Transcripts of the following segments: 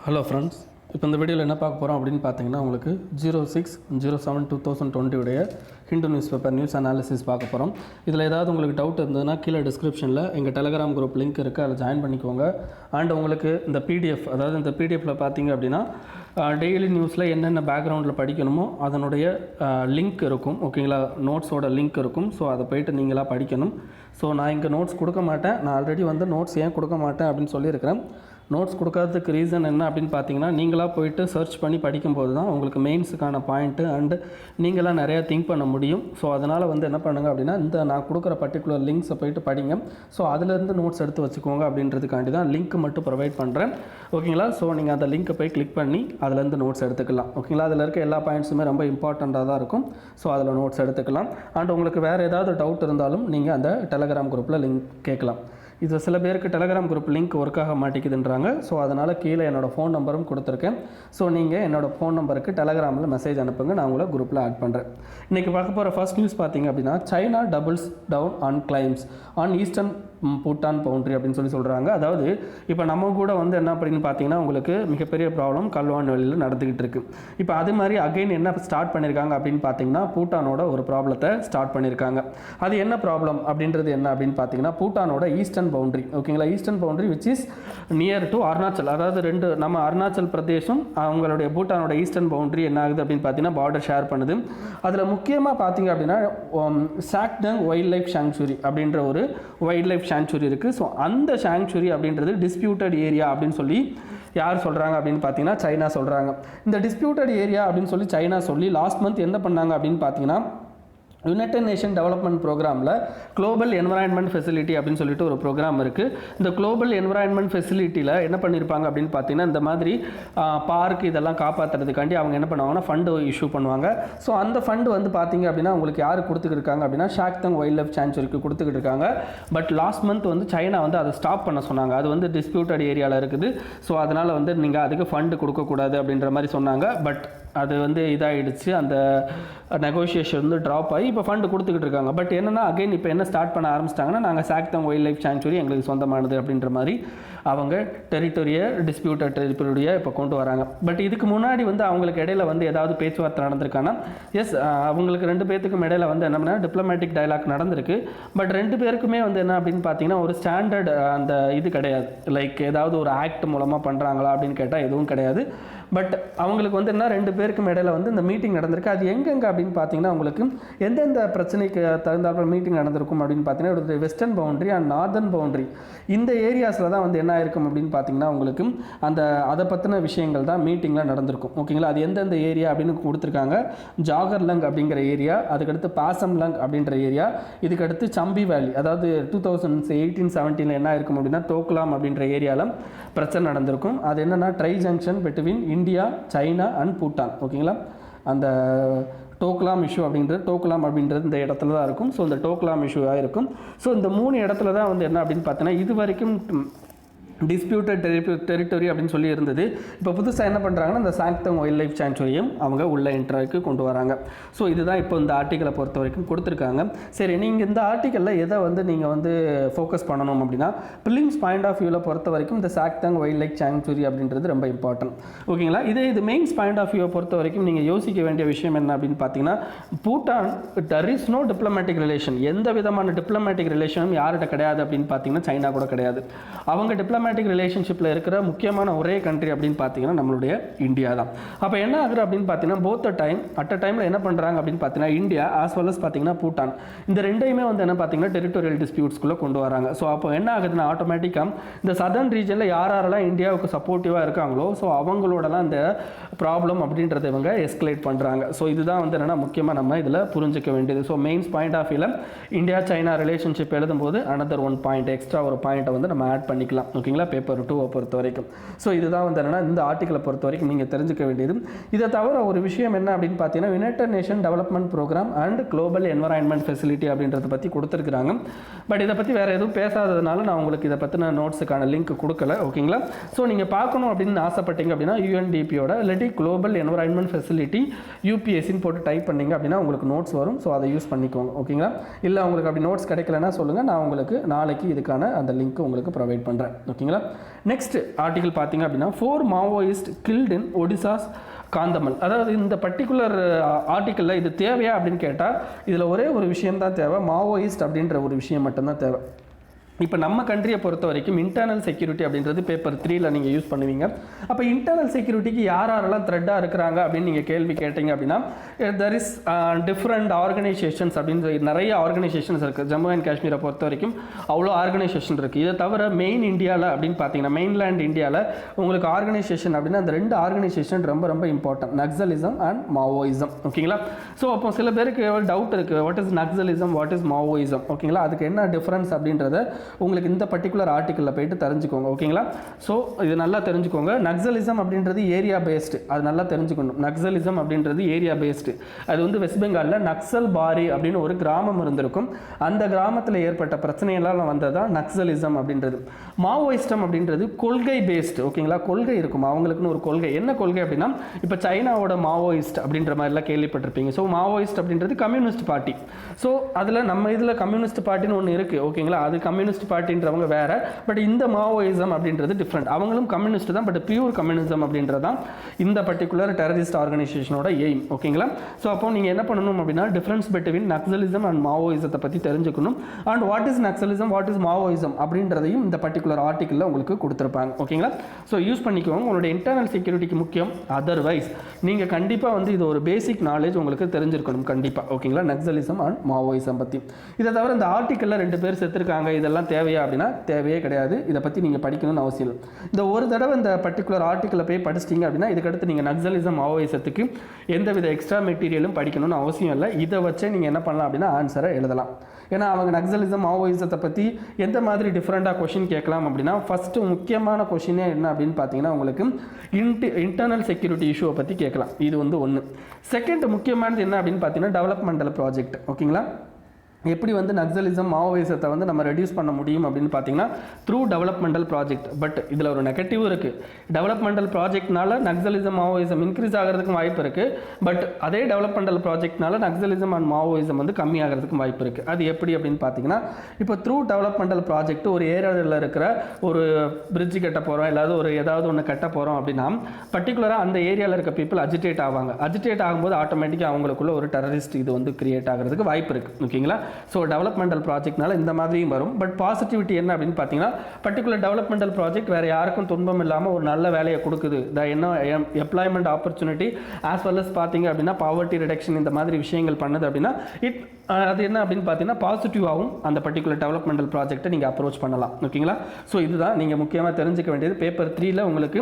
Hello friends, இப்போ இந்த வீடியோவில் என்ன பார்க்க போகிறோம் அப்படின்னு பார்த்தீங்கன்னா உங்களுக்கு 06/07/2020 உடைய Hindu news paper news analysis பார்க்க போகிறோம். இதில் ஏதாவது உங்களுக்கு டவுட் இருந்ததுன்னா கீழே டிஸ்கிரிப்ஷனில் எங்கள் டெலகிராம் குரூப் லிங்க் இருக்குது, அதில் ஜாயின் பண்ணிக்கோங்க. அண்ட் உங்களுக்கு இந்த பிடிஎஃப், அதாவது இந்த பிடிஎஃப்பில் பார்த்தீங்க அப்படின்னா டெய்லி நியூஸில் என்னென்ன பேக்ரவுண்டில் படிக்கணுமோ அதனுடைய லிங்க் இருக்கும். ஓகேங்களா, நோட்ஸோட லிங்க் இருக்கும். ஸோ அதை போய்ட்டு நீங்களாக படிக்கணும். ஸோ நான் இங்கே நோட்ஸ் கொடுக்க மாட்டேன். நான் ஆல்ரெடி வந்து நோட்ஸ் ஏன் கொடுக்க மாட்டேன் அப்படின்னு சொல்லியிருக்கிறேன். நோட்ஸ் கொடுக்காததுக்கு ரீசன் என்ன அப்படின்னு பார்த்தீங்கன்னா, நீங்களாக போயிட்டு சர்ச் பண்ணி படிக்கும்போது தான் உங்களுக்கு மெயின்ஸுக்கான பாயிண்ட்டு அண்டு நீங்களாக நிறையா திங்க் பண்ண முடியும். ஸோ அதனால் வந்து என்ன பண்ணுங்கள் அப்படின்னா, இந்த நான் கொடுக்குற பர்டிகுலர் லிங்க்ஸை போய்ட்டு படிங்க. ஸோ அதிலேருந்து நோட்ஸ் எடுத்து வச்சுக்கோங்க அப்படின்றதுக்காண்டி தான் லிங்க் மட்டும் ப்ரொவைட் பண்ணுறேன். ஓகேங்களா, ஸோ நீங்கள் அந்த லிங்க்கை போய் கிளிக் பண்ணி அதிலேருந்து நோட்ஸ் எடுத்துக்கலாம். ஓகேங்களா, அதில் இருக்க எல்லா பாயிண்ட்ஸுமே ரொம்ப இம்பார்ட்டண்ட்டாக தான் இருக்கும். ஸோ அதில் நோட்ஸ் எடுத்துக்கலாம். அண்ட் உங்களுக்கு வேறு ஏதாவது டவுட் இருந்தாலும் நீங்கள் அந்த டெலகிராம் குரூப்பில் லிங்க் கேட்கலாம். இது சில பேருக்கு டெலகிராம் குரூப் லிங்க் ஒர்க் ஆக மாட்டேங்குதுன்றாங்க. ஸோ அதனால் கீழே என்னோடய ஃபோன் நம்பரும் கொடுத்துருக்கேன். ஸோ நீங்கள் என்னோடய ஃபோன் நம்பருக்கு டெலகிராமில் மெசேஜ் அனுப்புங்க, நான் உங்களை குரூப்பில் ஆட் பண்ணுறேன். இன்றைக்கி பார்க்க போகிற ஃபர்ஸ்ட் நியூஸ் பார்த்தீங்க அப்படின்னா, China doubles down on claims on eastern Bhutan boundary அப்படின்னு சொல்கிறாங்க. அதாவது இப்போ நம்ம கூட வந்து என்ன அப்படின்னு பார்த்தீங்கன்னா, உங்களுக்கு மிகப்பெரிய ப்ராப்ளம் கல்வான் வெளியில் நடந்துக்கிட்டு இருக்குது. இப்போ அது மாதிரி அகைன் என்ன ஸ்டார்ட் பண்ணியிருக்காங்க அப்படின்னு பார்த்தீங்கன்னா, பூட்டானோட ஒரு ப்ராப்ளத்தை ஸ்டார்ட் பண்ணியிருக்காங்க. அது என்ன ப்ராப்ளம் அப்படின்றது என்ன அப்படின்னு பார்த்தீங்கன்னா, பூட்டானோட ஈஸ்டர்ன் பவுண்ட்ரி. ஓகேங்களா, eastern boundary which is near to Arunachal. அதாவது நம்ம அருணாச்சல் பிரதேசம் அவங்களுடைய பூட்டானோட ஈஸ்டர்ன் பவுண்ட்ரி என்ன ஆகுது அப்படின்னு பார்த்தீங்கன்னா, பார்டர் ஷேர் பண்ணுது. அதில் முக்கியமாக பார்த்தீங்க அப்படின்னா சாக்டங் வைல்ட் லைஃப் சாங்சுரி அப்படின்ற ஒரு வைல்ட் லைஃப் சாங்சுரி இருக்குது. ஸோ அந்த சாங்சுரி அப்படின்றது டிஸ்பியூட்டட் ஏரியா அப்படின்னு சொல்லி யார் சொல்கிறாங்க அப்படின்னு பார்த்தீங்கன்னா, சைனா சொல்கிறாங்க. இந்த டிஸ்பியூட்டட் ஏரியா அப்படின்னு சொல்லி சைனா சொல்லி லாஸ்ட் மந்த் என்ன பண்ணாங்க அப்படின்னு பார்த்தீங்கன்னா, யுனைடெட் நேஷன் டெவலப்மெண்ட் ப்ரோக்ராமில் குளோபல் என்வரான்மெண்ட் ஃபெசிலிட்டி அப்படின்னு சொல்லிட்டு ஒரு ப்ரோக்ராம் இருக்குது. இந்த குளோபல் என்வரான்மெண்ட் ஃபெசிலிட்டியில் என்ன பண்ணியிருப்பாங்க அப்படின்னு பார்த்தீங்கன்னா, இந்த மாதிரி பார்க் இதெல்லாம் காப்பாற்றுறதுக்காண்டி அவங்க என்ன பண்ணுவாங்கன்னா ஃபண்டு இஷ்யூ பண்ணுவாங்க. ஸோ அந்த ஃபண்டு வந்து பார்த்தீங்க அப்படின்னா உங்களுக்கு யார் கொடுத்துக்கிட்டு இருக்காங்க அப்படின்னா, சாக்தங் வைல்ட் லைஃப் சாங்சுரிக்கு கொடுத்துக்கிட்டு இருக்காங்க. பட் லாஸ்ட் மந்த் வந்து சைனா வந்து அதை ஸ்டாப் பண்ண சொன்னாங்க. அது வந்து டிஸ்பியூட்டட் ஏரியாவில் இருக்குது. ஸோ அதனால் வந்து நீங்கள் அதுக்கு ஃபண்டு கொடுக்கக்கூடாது அப்படின்ற மாதிரி சொன்னாங்க. பட் அது வந்து இதாகிடுச்சு. அந்த நெகோசியேஷன் வந்து ட்ராப் ஆகி இப்போ ஃபண்டு கொடுத்துக்கிட்டு இருக்காங்க. பட் என்னென்னா அகைன் இப்போ என்ன ஸ்டார்ட் பண்ண ஆரம்பிச்சிட்டாங்கன்னா, நாங்கள் சாக்தங் வைல்ட் லைஃப் சாங்சுரி எங்களுக்கு சொந்தமானது அப்படின்ற மாதிரி அவங்க டெரிட்டோரியை டிஸ்பியூட்டட் டெரிட்டோரியை இப்போ கொண்டு வராங்க. பட் இதுக்கு முன்னாடி வந்து அவங்களுக்கு இடையில வந்து ஏதாவது பேச்சுவார்த்தை நடந்திருக்காங்கன்னா, எஸ், அவங்களுக்கு ரெண்டு பேர்த்துக்கும் இடையில வந்து என்னன்னா டிப்ளமேட்டிக் டயலாக் நடந்திருக்கு. பட் ரெண்டு பேருக்குமே வந்து என்ன அப்படின்னு பார்த்தீங்கன்னா, ஒரு ஸ்டாண்டர்ட் அந்த இது கிடையாது. லைக் ஏதாவது ஒரு ஆக்ட் மூலமாக பண்ணுறாங்களா அப்படின்னு கேட்டால் எதுவும் கிடையாது. பட் அவங்களுக்கு வந்து என்ன ரெண்டு பேருக்கும் இடையில வந்து இந்த மீட்டிங் நடந்திருக்கு. அது எங்கெங்கே அப்படின்னு பார்த்தீங்கன்னா, உங்களுக்கு எந்தெந்த பிரச்சனைக்கு தகுந்தாற்போல் மீட்டிங் நடந்திருக்கும் அப்படின்னு பார்த்தீங்கன்னா, ஒரு western boundary and northern boundary இந்த ஏரியாஸில் தான் வந்து என்ன ஆயிருக்கும் அப்படின்னு பார்த்தீங்கன்னா, உங்களுக்கு அதை பற்றின விஷயங்கள் தான் மீட்டிங்கில் நடந்திருக்கும். ஓகேங்களா, அது எந்தெந்த ஏரியா அப்படின்னு கொடுத்துருக்காங்க. ஜாகர்லங் அப்படிங்கிற ஏரியா, அதுக்கடுத்து பாசம்லங் அப்படின்ற ஏரியா, இதுக்கடுத்து சம்பி வேலி, அதாவது 2018-17 என்ன இருக்கும் அப்படின்னா டோக்லாம் அப்படின்ற ஏரியாவில் பிரச்சனை நடந்திருக்கும். அது என்னென்னா try junction between India, China and Bhutan. ஓகேங்களா, அந்த டோக்லாம் இஷ்யூ அப்படின்றது இந்த இடத்துல தான் இருக்கும். ஸோ இந்த டோக்லாம் இஷ்யூவாக இருக்கும். ஸோ இந்த 3 இடத்துல தான் வந்து என்ன அப்படின்னு பார்த்தீங்கன்னா, இது வரைக்கும் டிஸ்பியூட்டட் டெரிட்டரி அப்படின்னு சொல்லி இருந்தது. இப்போ புதுசாக என்ன பண்ணுறாங்கன்னா, இந்த சாக்தங் வைல்ட் லைஃப் சாங்சுரியும் அவங்க உள்ள என்ட்ராக்கு கொண்டு வராங்க. ஸோ இதுதான் இப்போ இந்த ஆர்டிக்கலை பொறுத்த வரைக்கும் கொடுத்துருக்காங்க. சரி, நீங்கள் இந்த ஆர்டிக்கலில் எதை வந்து நீங்கள் வந்து ஃபோக்கஸ் பண்ணணும் அப்படின்னா, பிலிம்ஸ் பாயிண்ட் ஆஃப் வியூவில் பொறுத்த வரைக்கும் இந்த சாக்தங் வைல்ட் லைஃப் சாங்சுரி அப்படின்றது ரொம்ப இம்பார்ட்டன்ட். ஓகேங்களா, இது மெயின்ஸ் பாயிண்ட் ஆஃப் வியூவை பொறுத்த வரைக்கும் நீங்கள் யோசிக்க வேண்டிய விஷயம் என்ன அப்படின்னு பார்த்தீங்கன்னா, Bhutan there is no diplomatic relation. எந்த விதமான டிப்ளமேட்டிக் ரிலேஷனும் யார்கிட்ட கிடையாது அப்படின்னு பார்த்தீங்கன்னா, சைனா கூட கிடையாது. அவங்க டிப்ளமேட்டிக் ரிலேஷன்ஷிப்பில் இருக்கிற முக்கியமான ஒரே கண்ட்ரி அப்படின்னு பார்த்தீங்கன்னா நம்மளுடைய இந்தியா தான். அப்போ என்ன ஆகுது அப்படின்னு பார்த்தீங்கன்னா, போத் அட் அ டைமில் என்ன பண்ணுறாங்க அப்படின்னு பார்த்தீங்கன்னா, இந்தியா ஆஸ் வெல் அஸ் பார்த்தீங்கன்னா பூட்டான், இந்த ரெண்டையுமே வந்து என்ன பார்த்தீங்கன்னா டெரிட்டோரியல் டிஸ்பியூட்ஸ்குள்ளே கொண்டு வராங்க. ஸோ அப்போ என்ன ஆகுதுன்னா, ஆட்டோமேட்டிக்காக இந்த சதர்ன் ரீஜனில் யாரெல்லாம் இந்தியாவுக்கு சப்போர்ட்டிவாக இருக்காங்களோ, ஸோ அவங்களோடலாம் இந்த ப்ராப்ளம் அப்படின்றத இவங்க எஸ்கலேட் பண்ணுறாங்க. ஸோ இதுதான் வந்து என்னென்னா முக்கியமாக நம்ம இதில் புரிஞ்சிக்க வேண்டியது. ஸோ மெயின்ஸ் பாயிண்ட் ஆஃப் வியூவில் இந்தியா சைனா ரிலேஷன்ஷிப் எழுதும்போது அனதர் ஒன் பாயிண்ட் எக்ஸ்ட்ரா ஒரு பாயிண்ட்டை வந்து நம்ம ஆட் பண்ணிக்கலாம். ஓகேங்களா, பேப்பர் 2 பொறுத்த வரைக்கும். ஸோ இதுதான் வந்து என்னன்னா இந்த ஆர்டிக்கலை பொறுத்த வரைக்கும் நீங்கள் தெரிஞ்சுக்க வேண்டியது. இதை தவிர ஒரு விஷயம் என்ன அப்படின்னு பார்த்தீங்கன்னா, United Nation Development Programme and Global Environment Facility அப்படின்றத பற்றி கொடுத்துருக்காங்க. பட் இதை பற்றி வேறு எதுவும் பேசாததுனால நான் உங்களுக்கு இதை பற்றின நோட்ஸுக்கான லிங்க் கொடுக்கல. ஓகேங்களா, ஸோ நீங்கள் பார்க்கணும் அப்படின்னு ஆசைப்பட்டீங்க அப்படின்னா யூஎன்டிபியோட இல்லாட்டி குளோபல் என்வரான்மெண்ட் ஃபெசிலிட்டி யூபிஎஸ்சின்னு போட்டு டைப் பண்ணிங்க அப்படின்னா உங்களுக்கு நோட்ஸ் வரும். ஸோ அதை யூஸ் பண்ணிக்கோங்க. ஓகேங்களா, இல்லை உங்களுக்கு அப்படி நோட்ஸ் கிடைக்கலன்னா சொல்லுங்கள், நான் உங்களுக்கு நாளைக்கு இதுக்கான அந்த லிங்க் உங்களுக்கு ப்ரொவைட் பண்ணுறேன். ஓகேங்களா. ஓகேங்களா. நெக்ஸ்ட் ஆர்டிகல் பார்த்தீங்க அப்படின்னா 4 மாவோயிஸ்ட் கில்ட் இன் ஒடிசாஸ் காந்தமல். அதாவது இந்த பர்டிகுலர் ஆர்டிக்கலில் இது தேவையா அப்படின்னு கேட்டால் இதில் ஒரே ஒரு விஷயம் தான் தேவை, மாவோயிஸ்ட் அப்படின்ற ஒரு விஷயம் மட்டும்தான் தேவை. இப்போ நம்ம கண்ட்ரியை பொறுத்த வரைக்கும் இன்டர்னல் செக்யூரிட்டி அப்படின்றது பேப்பர் 3ல் நீங்கள் யூஸ் பண்ணுவீங்க. அப்போ இன்டர்னல் செக்யூரிட்டிக்கு யாரெல்லாம் த்ரெட்டாக இருக்கிறாங்க அப்படின்னு நீங்கள் கேள்வி கேட்டீங்க அப்படின்னா தெர் இஸ் டிஃப்ரெண்ட் ஆர்கனைசேஷன்ஸ் அப்படின்னு நிறைய ஆர்கனைசேஷன்ஸ் இருக்குது. ஜம்மு அண்ட் காஷ்மீரை பொறுத்த வரைக்கும் அவ்வளோ ஆர்கனைசேஷன் இருக்குது. இதை தவிர மெயின் இந்தியாவில் அப்படின்னு பார்த்தீங்கன்னா மெயின்லேண்ட் இந்தியாவில் உங்களுக்கு ஆர்கனைசேஷன் அப்படின்னா அந்த 2 ஆர்கனைசேஷன் ரொம்ப ரொம்ப இம்பார்ட்டன்ட், நக்சலிசம் அண்ட் மாவோயிசம். ஓகேங்களா. ஸோ அப்போ சில பேருக்கு டவுட் இருக்குது, what is Naxalism, what is Maoism. ஓகேங்களா. அதுக்கு என்ன டிஃப்ரென்ஸ் அப்படின்றத உங்களுக்கு இந்த பர்டிகுலர் ஆர்டிக்கலில் போயிட்டு தெரிஞ்சுக்கோங்க. ஓகேங்களா. ஸோ இது நல்லா தெரிஞ்சுக்கோங்க. நக்சலிசம் அப்படின்றது ஏரியா பேஸ்டு, அது நல்லா தெரிஞ்சுக்கணும். நக்சலிசம் அப்படின்றது ஏரியா பேஸ்டு. அது வந்து வெஸ்ட் பெங்காலில் நக்சல் பாரி அப்படின்னு ஒரு கிராமம் இருந்திருக்கும். அந்த கிராமத்தில் ஏற்பட்ட பிரச்சனையெல்லாம் வந்ததான் நக்சலிசம் அப்படின்றது. மாவோயிஸ்டம் அப்படின்றது கொள்கை பேஸ்டு. ஓகேங்களா. கொள்கை இருக்கும் அவங்களுக்குன்னு ஒரு கொள்கை. என்ன கொள்கை அப்படின்னா இப்போ சைனாவோட மாவோயிஸ்ட் அப்படின்ற மாதிரிலாம் கேள்விப்பட்டிருப்பீங்க. ஸோ மாவோயிஸ்ட் அப்படின்றது கம்யூனிஸ்ட் பார்ட்டி. ஸோ அதில் நம்ம இதில் கம்யூனிஸ்ட் பார்ட்டின்னு ஒன்று இருக்குது. ஓகேங்களா. அது கம்யூனிஸ்ட் பார்ட்டின்றவங்க வேற, பட் இந்த மாவோயிசம் அப்படின்றது டிஃப்ரெண்ட். அவங்களும் கம்யூனிஸ்ட் தான், பட் பியூர் கம்யூனிசம் அப்படின்றது தான் இந்த பர்டிகுலர் டெரரிஸ்ட் ஆர்கனைசேஷனோட எய்ம். ஓகேங்களா. ஸோ அப்போ நீங்கள் என்ன பண்ணணும் அப்படின்னா டிஃப்ரென்ஸ் பிட்வீன் நக்சலிசம் அண்ட் மாவோயிசத்தை பற்றி தெரிஞ்சுக்கணும். And what is Naxalism, what is Maoism அப்படின்றதையும் இந்த பர்டிகுலர் ஆர்டிக்கலில் உங்களுக்கு கொடுத்துருப்பாங்க. ஓகேங்களா. ஸோ யூஸ் பண்ணிக்கோங்க, உங்களுடைய இன்டர்னல் செக்யூரிட்டிக்கு முக்கியம். அதர்வைஸ் நீங்கள் கண்டிப்பாக வந்து இது ஒரு பேசிக் நாலேஜ் உங்களுக்கு தெரிஞ்சிருக்கணும் கண்டிப்பாக. ஓகேங்களா. நக்சலிசம் அண்ட் மாவோயிசம் பற்றி. இதை தவிர இந்த ஆர்டிக்கலில் 2 பேர் செத்துருக்காங்க, இதெல்லாம் தேவையா அப்படின்னா தேவையே கிடையாது. இதை பற்றி நீங்கள் படிக்கணும்னு அவசியம் இல்லை. இந்த ஒரு தடவை இந்த பர்டிகுலர் ஆர்டிக்கலை போய் படிச்சிட்டிங்க அப்படின்னா இதுக்கடுத்து நீங்கள் நக்சலிசம் மாவோயிசத்துக்கு எந்தவித எக்ஸ்ட்ரா மெட்டீரியலும் படிக்கணும்னு அவசியம் இல்லை. இதை வச்சே நீங்கள் என்ன பண்ணலாம் அப்படின்னா ஆன்சரை எழுதலாம். ஏன்னா அவங்க நக்சலிசம் மாவோயிசத்தை பற்றி எந்த மாதிரி டிஃப்ரெண்ட்டாக கொஷின் கேட்கலாம் அப்படின்னா ஃபஸ்ட்டு முக்கியமான கொஷினே என்ன அப்படின்னு பார்த்தீங்கன்னா உங்களுக்கு இன்டர்னல் செக்யூரிட்டி இஷ்யூவை பற்றி கேட்கலாம். இது வந்து ஒன்று. செகண்ட் முக்கியமானது என்ன அப்படின்னு பார்த்தீங்கன்னா டெவலப்மெண்டல் ப்ராஜெக்ட். ஓகேங்களா. எப்படி வந்து நக்சலிசம் மாவோயிசத்தை வந்து நம்ம ரெடியூஸ் பண்ண முடியும் அப்படின்னு பார்த்தீங்கன்னா த்ரூ டெவலப்மெண்டல் ப்ராஜெக்ட். பட் இதில் ஒரு நெகட்டிவ் இருக்குது. டெவலப்மெண்டல் ப்ராஜெக்ட்னால நக்சலிசம் மாவோயிசம் இன்க்ரீஸ் ஆகிறதுக்கும் வாய்ப்பு இருக்குது. பட் அதே டெவலப்மெண்டல் ப்ராஜெக்ட்னால நக்சலிசம் அண்ட் மாவோயிசம் வந்து கம்மி ஆகிறதுக்கும் வாய்ப்பு இருக்குது. அது எப்படி அப்படின்னு பார்த்தீங்கன்னா இப்போ த்ரூ டெவலப்மெண்டல் ப்ராஜெக்ட் ஒரு ஏரியாவில் இருக்கிற ஒரு பிரிட்ஜ் கட்ட போகிறோம், ஏதாவது ஒன்று கட்ட போகிறோம் அப்படின்னா பர்டிகுலராக அந்த ஏரியாவில் இருக்க பீப்புள் அஜிடேட் ஆவாங்க. அஜிடேட் ஆகும்போது ஆட்டோமேட்டிக்காக அவங்களுக்குள்ள ஒரு டெரரிஸ்ட் இது வந்து கிரியேட் ஆகிறதுக்கு வாய்ப்பு இருக்குது. ஓகேங்களா. ஸோ டெவலப்மெண்டல் ப்ராஜெக்ட்னால இந்த மாதிரியும் வரும். பட் பாசிட்டிவிட்டி என்ன அப்படின்னு பார்த்தீங்கன்னா பர்டிகுலர் டெவலப்மெண்டல் ப்ராஜெக்ட் வேறு யாருக்கும் துன்பம் இல்லாமல் ஒரு நல்ல வேலையை கொடுக்குது. என்ன employment opportunity as well as பார்த்தீங்க அப்படின்னா பாவர்ட்டி ரிடக்ஷன் இந்த மாதிரி விஷயங்கள் பண்ணுது அப்படின்னா அது என்ன அப்படின்னு பார்த்தீங்கன்னா பாசிட்டிவாகவும் அந்த பர்டிகுலர் டெவலப்மெண்டல் ப்ராஜெக்ட்டை நீங்கள் அப்ரோச் பண்ணலாம். ஓகேங்களா. ஸோ இதுதான் நீங்கள் முக்கியமாக தெரிஞ்சுக்க வேண்டியது. பேப்பர் 3ல் உங்களுக்கு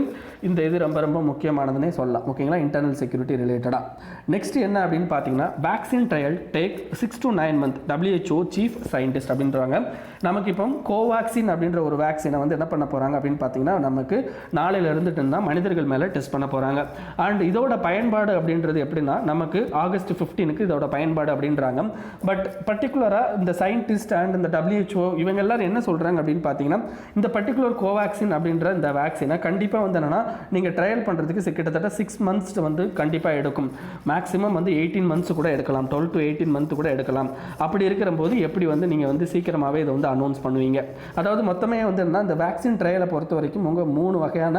இந்த இது ரொம்ப ரொம்ப முக்கியமானதுன்னே சொல்லலாம். ஓகேங்களா. இன்டர்னல் செக்யூரிட்டி ரிலேட்டடாக. நெக்ஸ்ட் என்ன அப்படின்னு பார்த்தீங்கன்னா vaccine trial take 6 to 9 months. WHO chief scientist அப்படின்றாங்க. நமக்கு இப்போ கோவாக்சின் அப்படின்ற ஒரு வேக்சினை வந்து என்ன பண்ண போகிறாங்க அப்படின்னு பார்த்தீங்கன்னா நமக்கு நாளையில் இருந்துட்டு இருந்தால் மனிதர்கள் மேலே டெஸ்ட் பண்ண போகிறாங்க. அண்ட் இதோட பயன்பாடு அப்படின்றது எப்படின்னா நமக்கு August 15 இதோட பயன்பாடு அப்படின்றாங்க. பட் பர்டிகுலராக இந்த சயின்டிஸ்ட் அண்ட் இந்த WHO இவங்க எல்லாரும் என்ன சொல்கிறாங்க அப்படின்னு பார்த்தீங்கன்னா இந்த பர்டிகுலர் கோவாக்சின் அப்படின்ற இந்த வேக்சினை கண்டிப்பாக வந்து என்னென்னா நீங்கள் ட்ரையல் பண்ணுறதுக்கு கிட்டத்தட்ட 6 months வந்து கண்டிப்பாக எடுக்கும். மேக்ஸிமம் வந்து 18 months கூட எடுக்கலாம், 12 to 18 months கூட எடுக்கலாம். அப்படி இருக்கிற போது எப்படி வந்து நீங்கள் வந்து சீக்கிரமாகவே இதை வந்து அனௌன்ஸ் பண்ணுவீங்க. அதாவது மொத்தமே வந்து என்ன இந்த வேக்சின் ட்ரையலை பொறுத்த வரைக்கும் உங்கள் 3 வகையான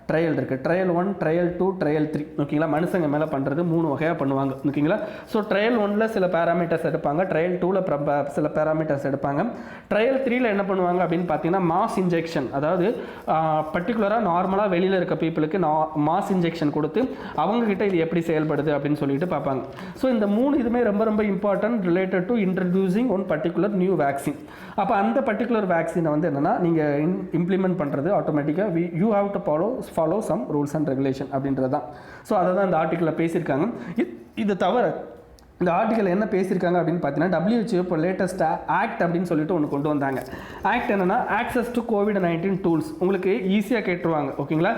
ட்ரையல் இருக்குது. Trial 1, trial 2, trial 3. ஓகேங்களா. மனுஷங்க மேலே பண்ணுறது 3 வகையாக பண்ணுவாங்க. ஓகேங்களா. ஸோ ட்ரையல் 1ல் சில பேராமீட்டர்ஸ் எடுப்பாங்க, ட்ரையல் 2ல் சில பேராமீட்டர்ஸ் எடுப்பாங்க. ட்ரையல் 3ல் என்ன பண்ணுவாங்க அப்படின்னு பார்த்தீங்கன்னா மாஸ் இன்ஜெக்ஷன், அதாவது பர்டிகுலராக நார்மலாக வெளியில் இருக்க பீப்புளுக்கு மாஸ் இன்ஜெக்ஷன் கொடுத்து அவங்கக்கிட்ட இது எப்படி செயல்படுது அப்படின்னு சொல்லிட்டு பார்ப்பாங்க. ஸோ இந்த 3 இதுவுமே ரொம்ப ரொம்ப important related to introducing one particular new vaccine. அப்போ அந்த பர்டிகுலர் வேக்சினை வந்து என்னென்னா நீங்கள் இம்ப்ளிமெண்ட் பண்ணுறது ஆட்டோமேட்டிக்காக you have to follow some rules and regulation அப்படின்றது தான். ஸோ அதை தான் இந்த ஆர்டிக்கலில் பேசியிருக்காங்க. இது தவிர இந்த ஆர்டிக்கல் என்ன பேசியிருக்காங்க அப்படின்னு பார்த்தீங்கன்னா WHO இப்போ லேட்டஸ்ட்டாக ஆக்ட் அப்படின்னு சொல்லிட்டு ஒன்று கொண்டு வந்தாங்க. ஆக்ட் என்னென்னா ஆக்சஸ் டு COVID-19 டூல்ஸ். உங்களுக்கு ஈஸியாக கேட்டுருவாங்க. ஓகேங்களா.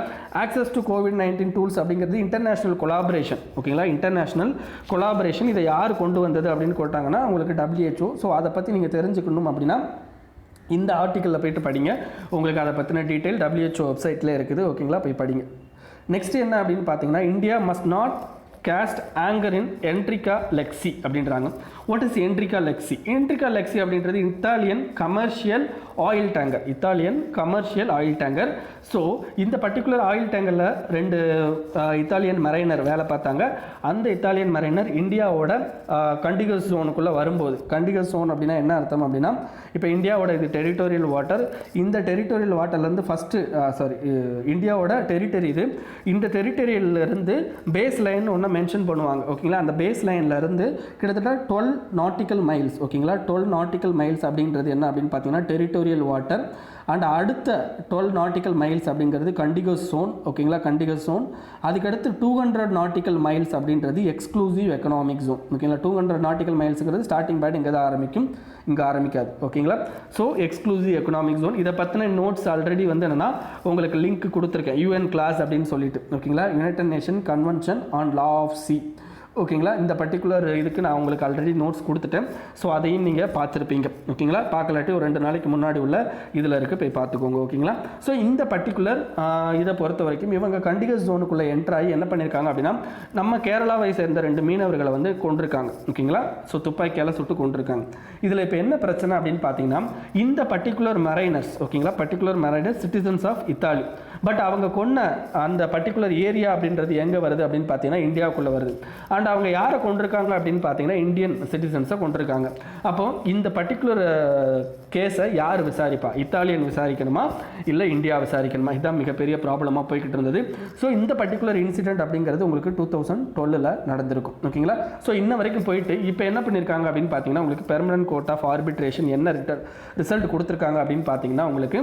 ஆக்சஸ் டு COVID-19 டூல்ஸ் அப்படிங்கிறது இன்டர்நேஷ்னல் கொலாபரேஷன். ஓகேங்களா. International collaboration. இதை யார் கொண்டு வந்தது அப்படின்னு போட்டாங்கன்னா உங்களுக்கு WHO. ஸோ அதை பற்றி நீங்கள் தெரிஞ்சுக்கணும் அப்படின்னா இந்த ஆர்டிக்கலில் போய்ட்டு படிங்க. உங்களுக்கு அதை பற்றின டீட்டெயில் WHO வெப்சைட்டில் இருக்குது. ஓகேங்களா. போய் படிங்க. நெக்ஸ்ட் என்ன அப்படின்னு பார்த்தீங்கன்னா India must not cast anger in Enrica Lexi அப்படின்றாங்க. What is Enrica Lexi? Enrica Lexi அப்படின்றது Italian commercial oil tanker, Italian commercial oil tanker. So இந்த பர்டிகுலர் ஆயில் டேங்கரில் 2 இத்தாலியன் மரைனர் வேலை பார்த்தாங்க. அந்த இத்தாலியன் மரைனர் இந்தியாவோட கண்டிகஸ் ஜோனுக்குள்ளே வரும்போது, கண்டிகஸ் ஜோன் அப்படின்னா என்ன அர்த்தம் அப்படின்னா, இப்போ இந்தியாவோட இது டெரிட்டோரியல் வாட்டர், இந்த டெரிட்டோரியல் வாட்டர்லேருந்து இந்தியாவோட டெரிட்டரி இது, இந்த டெரிட்டரியிலேருந்து பேஸ் லைன் ஒன்று மென்ஷன் பண்ணுவாங்க. ஓகேங்களா, அந்த பேஸ் லைன்லேருந்து கிட்டத்தட்ட 12 நாட்டிக்கல் மைல்ஸ். ஓகேங்களா, 12 நாட்டிக்கல் மைல்ஸ் அப்படின்றது என்ன அப்படின்னு பார்த்தீங்கன்னா டெரிட்டோரியல் வாட்டர். அண்ட் அடுத்த 12 நாட்டிக்கல் மைல்ஸ் அப்படிங்கிறது கண்டிகஸ் ஜோன். ஓகேங்களா, கண்டிகஸ் ஜோன். அதுக்கடுத்து 200 நாட்டிக்கல் மைல்ஸ் அப்படின்றது எக்ஸ்க்ளூசிவ் எக்கனாமிக் ஜோன். ஓகேங்களா, 200 நாட்டிக்கல் மைல்ஸுங்கிறது ஸ்டார்டிங் பாயிண்ட் இங்கே தான் ஆரம்பிக்கும், இங்கே ஆரம்பிக்காது. ஓகேங்களா, ஸோ எக்ஸ்க்ளூசிவ் எக்கனாமிக் ஜோன். இதை பற்றின நோட்ஸ் ஆல்ரெடி வந்து என்னென்னா உங்களுக்கு லிங்க் கொடுத்துருக்கேன், UN கிளாஸ் அப்படின்னு சொல்லிட்டு. ஓகேங்களா, United Nation Convention on Law of Sea. ஓகேங்களா, இந்த பர்டிகுலர் இதுக்கு நான் உங்களுக்கு ஆல்ரெடி நோட்ஸ் கொடுத்துட்டேன். ஸோ அதையும் நீங்கள் பார்த்துருப்பீங்க. ஓகேங்களா, பார்க்கலாட்டி ஒரு 2 நாளைக்கு முன்னாடி உள்ள இதில் இருக்க போய் பார்த்துக்கோங்க. ஓகேங்களா, ஸோ இந்த பர்டிகுலர் இதை பொறுத்த வரைக்கும் இவங்க கண்டிகஸ் ஜோனுக்குள்ளே என்ட்ராகி என்ன பண்ணியிருக்காங்க அப்படின்னா, நம்ம கேரளாவை சேர்ந்த 2 மீனவர்களை வந்து கொண்டிருக்காங்க. ஓகேங்களா, ஸோ துப்பாக்கியால் சுட்டு கொண்டிருக்காங்க. இதில் இப்போ என்ன பிரச்சனை அப்படின்னு பார்த்தீங்கன்னா, இந்த பர்டிகுலர் மரைனர்ஸ், ஓகேங்களா, particular mariners citizens of Italy. But அவங்க கொன்ன அந்த பர்டிகுலர் ஏரியா அப்படின்றது எங்கே வருது அப்படின்னு பார்த்தீங்கன்னா இந்தியாவுக்குள்ளே வருது. அண்ட் அவங்க யாரை கொண்டிருக்காங்க அப்படின்னு பார்த்தீங்கன்னா இந்தியன் சிட்டிசன்ஸை கொண்டிருக்காங்க. அப்போது இந்த பர்டிகுலர் கேஸை யார் விசாரிப்பா? இத்தாலியன் விசாரிக்கணுமா இல்லை இந்தியா விசாரிக்கணுமா? இதுதான் மிகப்பெரிய ப்ராப்ளமாக போய்கிட்டு இருந்தது. ஸோ இந்த பர்டிகுலர் இன்சிடென்ட் அப்படிங்கிறது உங்களுக்கு 2012 நடந்திருக்கும். ஓகேங்களா, ஸோ இன்ன வரைக்கும் போயிட்டு இப்போ என்ன பண்ணியிருக்காங்க அப்படின்னு பார்த்தீங்கன்னா, உங்களுக்கு பெர்மனன்ட் கோர்ட் ஆஃப் ஆர்பிட்ரேஷன் என்ன ரிசல்ட் கொடுத்துருக்காங்க அப்படின்னு பார்த்தீங்கன்னா, உங்களுக்கு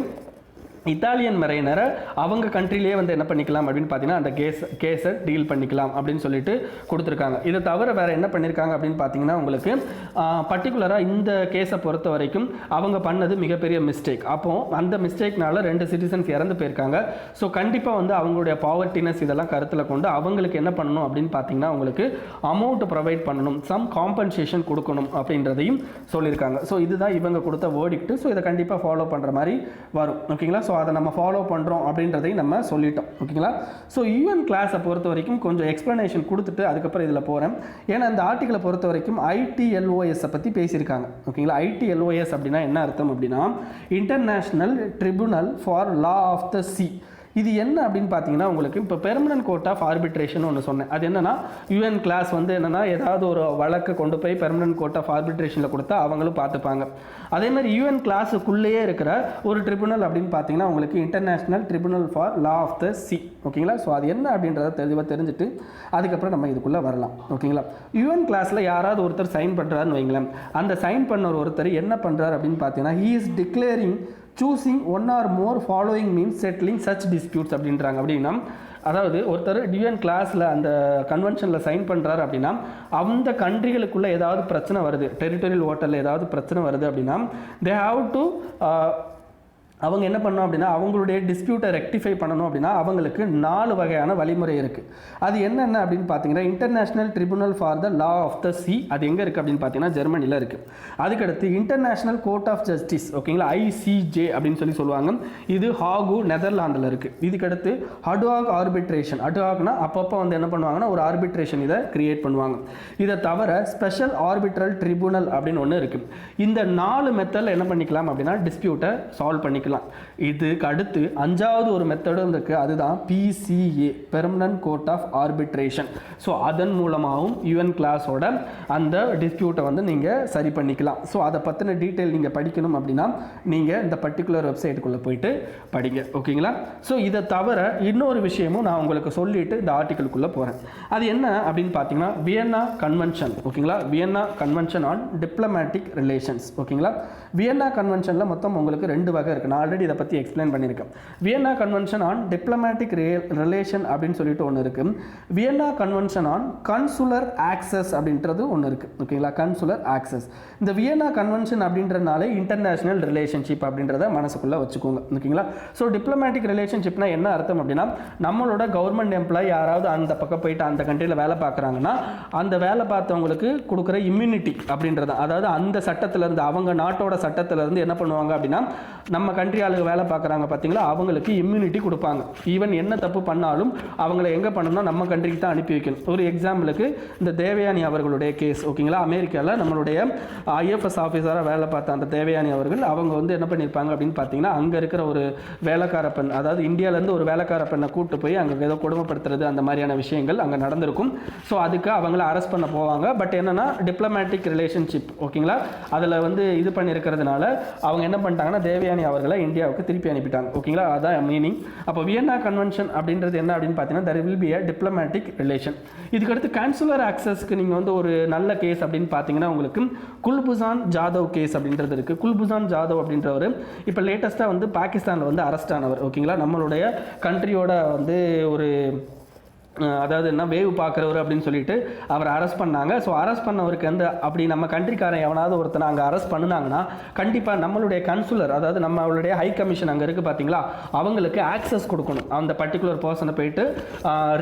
இத்தாலியன் மரைனரை அவங்க கண்ட்ரிலேயே வந்து என்ன பண்ணிக்கலாம் அப்படின்னு பார்த்தீங்கன்னா அந்த கேஸை டீல் பண்ணிக்கலாம் அப்படின்னு சொல்லிட்டு கொடுத்துருக்காங்க. இதை தவிர வேறு என்ன பண்ணியிருக்காங்க அப்படின்னு பார்த்தீங்கன்னா, உங்களுக்கு பர்டிகுலராக இந்த கேஸை பொறுத்த வரைக்கும் அவங்க பண்ணது மிகப்பெரிய மிஸ்டேக். அப்போது அந்த மிஸ்டேக்னால 2 சிட்டிசன்ஸ் இறந்து போயிருக்காங்க. ஸோ கண்டிப்பாக வந்து அவங்களுடைய பாவர்ட்டினஸ் இதெல்லாம் கருத்தில் கொண்டு அவங்களுக்கு என்ன பண்ணணும் அப்படின்னு பார்த்தீங்கன்னா, அவங்களுக்கு அமௌண்ட் ப்ரொவைட் பண்ணணும், சம் காம்பன்சேஷன் கொடுக்கணும் அப்படின்றதையும் சொல்லியிருக்காங்க. ஸோ இதுதான் இவங்க கொடுத்த வேர்டிக்ட். ஸோ இதை கண்டிப்பாக ஃபாலோ பண்ணுற மாதிரி வரும். ஓகேங்களா, ஸோ அதை நம்ம ஃபாலோ பண்ணுறோம் அப்படின்றதையும் நம்ம சொல்லிட்டோம். ஓகேங்களா, ஸோ UN கிளாஸை பொறுத்த வரைக்கும் கொஞ்சம் எக்ஸ்ப்ளனேஷன் கொடுத்துட்டு அதுக்கப்புறம் இதில் போகிறேன். ஏன்னா அந்த ஆர்டிக்கலை பொறுத்த வரைக்கும் ITLOSஸை பற்றி பேசியிருக்காங்க. ஓகேங்களா, ITLOS அப்படின்னா என்ன அர்த்தம் அப்படின்னா, International Tribunal for Law of the Sea. இது என்ன அப்படின்னு பார்த்தீங்கன்னா, உங்களுக்கு இப்போ பெர்மனன்ட் கோர்ட் ஆஃப் ஆர்பிட்ரேஷன் ஒன்று சொன்னேன். அது என்னன்னா UN கிளாஸ் வந்து என்னென்னா ஏதாவது ஒரு வழக்கை கொண்டு போய் பெர்மனன்ட் கோர்ட் ஆஃப் ஆர்பிட்ரேஷனில் கொடுத்தா அவங்களும் பார்த்துப்பாங்க. அதே மாதிரி UN கிளாஸுக்குள்ளேயே இருக்கிற ஒரு ட்ரிபுனல் அப்படின்னு பார்த்தீங்கன்னா உங்களுக்கு International Tribunal for Law of the Sea. ஓகேங்களா, ஸோ அது என்ன அப்படின்றத தெளிவாக தெரிஞ்சுட்டு அதுக்கப்புறம் நம்ம இதுக்குள்ளே வரலாம். ஓகேங்களா, UN கிளாஸில் யாராவது ஒருத்தர் சைன் பண்ணுறாருன்னு வைங்களேன், அந்த சைன் பண்ண ஒருத்தர் என்ன பண்ணுறாரு அப்படின்னு பார்த்தீங்கன்னா, he is declaring choosing one or more following means settling such disputes அப்படின்றாங்க. அப்படின்னா அதாவது ஒருத்தர் UN கிளாஸில் அந்த கன்வென்ஷனில் சைன் பண்ணுறாரு அப்படின்னா, அந்த கண்ட்ரிகளுக்குள்ளே ஏதாவது பிரச்சனை வருது, டெரிட்டோரியல் வாட்டரில் ஏதாவது பிரச்சனை வருது அப்படின்னா, they have to அவங்க என்ன பண்ணணும் அப்படின்னா, அவங்களுடைய டிஸ்பியூட்டை ரெக்டிஃபை பண்ணணும் அப்படின்னா அவங்களுக்கு 4 வகையான வழிமுறை இருக்குது. அது என்னென்ன அப்படின்னு பார்த்தீங்கன்னா, International Tribunal for the Law of the Sea, அது எங்கே இருக்குது அப்படின்னு பார்த்தீங்கன்னா ஜெர்மனியில் இருக்குது. அதுக்கடுத்து இன்டர்நேஷ்னல் கோர்ட் ஆஃப் ஜஸ்டிஸ், ஓகேங்களா, ICJ அப்படின்னு சொல்லுவாங்க, இது ஹாகு நெதர்லாண்டில் இருக்குது. இதுக்கடுத்து அட்ஹாக் ஆர்பிட்ரேஷன், அட்ஹாக்னா அப்பப்போ வந்து என்ன பண்ணுவாங்கன்னா ஒரு ஆர்பிட்ரேஷன் இதை கிரியேட் பண்ணுவாங்க. இதை தவிர ஸ்பெஷல் ஆர்பிட்ரல் ட்ரிபுனல் அப்படின்னு ஒன்று இருக்குது. இந்த 4 மெத்தடில் என்ன பண்ணிக்கலாம் அப்படின்னா டிஸ்பியூட்டை சால்வ் பண்ணிக்கலாம். இதுக்கு அடுத்து 5வது ஒரு மெத்தடும் இருக்கு, அதுதான் PCA, Permanent Court of Arbitration. So அதன் மூலமாகவும் UN கிளாஸோட அந்த டிஸ்பியூட்டை வந்து நீங்கள் சரி பண்ணிக்கலாம். ஸோ அதை பற்றின டீட்டெயில் நீங்கள் படிக்கணும் அப்படின்னா நீங்கள் இந்த பர்டிகுலர் வெப்சைட்டுக்குள்ளே போயிட்டு படிங்க. ஓகேங்களா, ஸோ இதை தவிர இன்னொரு விஷயமும் நான் உங்களுக்கு சொல்லிட்டு இந்த ஆர்டிக்கிளுக்குள்ளே போகிறேன். அது என்ன அப்படின்னு பார்த்தீங்கன்னா, வியன்னா கன்வென்ஷன். ஓகேங்களா, Vienna convention on diplomatic relations. ஓகேங்களா, வியன்னா கன்வென்ஷனில் மொத்தம் உங்களுக்கு 2 வகை இருக்குது. நான் ஆல்ரெடி இதை பற்றி எக்ஸ்பிளைன் பண்ணியிருக்கேன். Vienna convention on diplomatic relation அப்படின்னு சொல்லிட்டு ஒன்று இருக்குது. வியன்னா கன்வென்ஷன் ஆன் கன்சுலர் ஆக்சஸ் அப்படின்றது ஒன்று இருக்குது. ஓகேங்களா, கன்சுலர் ஆக்சஸ். இந்த வியன்னா கன்வென்ஷன் அப்படின்றனாலே இன்டர்நேஷ்னல் ரிலேஷன்ஷிப் அப்படின்றத மனசுக்குள்ளே வச்சுக்கோங்க. ஓகேங்களா, ஸோ டிப்ளமேட்டிக் ரிலேஷன்ஷிப்னா என்ன அர்த்தம் அப்படின்னா, நம்மளோட கவர்மெண்ட் எம்ப்ளாயி யாராவது அந்த பக்கம் போயிட்டு அந்த கண்ட்ரியில் வேலை பார்க்குறாங்கன்னா அந்த வேலை பார்த்தவங்களுக்கு கொடுக்குற இம்யூனிட்டி அப்படின்றது, அதாவது அந்த சட்டத்திலேருந்து அவங்க நாட்டோட சட்டத்திலேருந்து என்ன பண்ணுவாங்க அப்படின்னா, நம்ம கண்ட்ரி ஆளுங்க வேலை பார்க்குறாங்க பார்த்தீங்களா, அவங்களுக்கு இம்யூனிட்டி கொடுப்பாங்க. ஈவன் என்ன தப்பு பண்ணாலும் அவங்கள எங்கே பண்ணணும்னா நம்ம கண்ட்ரிக்கு தான் அனுப்பி வைக்கணும். ஒரு எக்ஸாம்பிளுக்கு இந்த தேவயானி அவர்களுடைய கேஸ் ஓகேங்களா, அமெரிக்காவில் நம்மளுடைய ஐஎஃப்எஸ் ஆஃபீஸராக வேலை பார்த்த அந்த தேவயானி அவர்கள் அவங்க வந்து என்ன பண்ணியிருப்பாங்க அப்படின்னு பார்த்தீங்கன்னா, அங்கே இருக்கிற ஒரு வேலைக்கார பெண், அதாவது இந்தியாவிலேருந்து ஒரு வேலைக்கார பெண்ணை கூப்பிட்டு போய் அங்கே ஏதோ கொடுமைப்படுத்துறது அந்த மாதிரியான விஷயங்கள் அங்கே நடந்திருக்கும். ஸோ அதுக்கு அவங்கள அரெஸ்ட் பண்ண போவாங்க. பட் என்னன்னா டிப்ளமேட்டிக் ரிலேஷன்ஷிப் ஓகேங்களா, அதில் வந்து இது பண்ணியிருக்கிறதுனால அவங்க என்ன பண்ணிட்டாங்கன்னா தேவயானி அவர்களை இந்தியாவுக்கு திருப்பி அனுப்பிட்டாங்க ஓகேங்களா. அதான் மீனிங். அப்போ வியன்னா கன்வென்ஷன் அப்படின்றது என்ன அப்படின்னு பார்த்தீங்கன்னா, there will be a diplomatic relation. இதுக்கடுத்து கான்சுலர் ஆக்சஸ்க்கு நீங்கள் வந்து ஒரு நல்ல கேஸ் அப்படின்னு பார்த்தீங்கன்னா உங்களுக்கு குல்பூஷன் ஜாதவ் கேஸ் அப்படின்றது இருக்குது. குல்பூஷன் ஜாதவ் அப்படின்றவர் இப்போ லேட்டஸ்ட்டாக வந்து பாகிஸ்தானில் வந்து அரெஸ்ட் ஆனவர் ஓகேங்களா. நம்மளுடைய கண்ட்ரியோட வந்து ஒரு அதாவது என்ன வேவ் பார்க்குறவர் அப்படின்னு சொல்லிட்டு அவர் அரெஸ்ட் பண்ணாங்க. ஸோ அரெஸ்ட் பண்ணவருக்கு வந்து அப்படி நம்ம கண்ட்ரிக்காரன் எவனாவது ஒருத்தனை அங்கே அரெஸ்ட் பண்ணினாங்கன்னா கண்டிப்பாக நம்மளுடைய கன்சுலர், அதாவது நம்மளுடைய ஹை கமிஷன் அங்கே இருக்குது பார்த்தீங்களா, அவங்களுக்கு ஆக்சஸ் கொடுக்கணும் அந்த பர்டிகுலர் பர்சனை போயிட்டு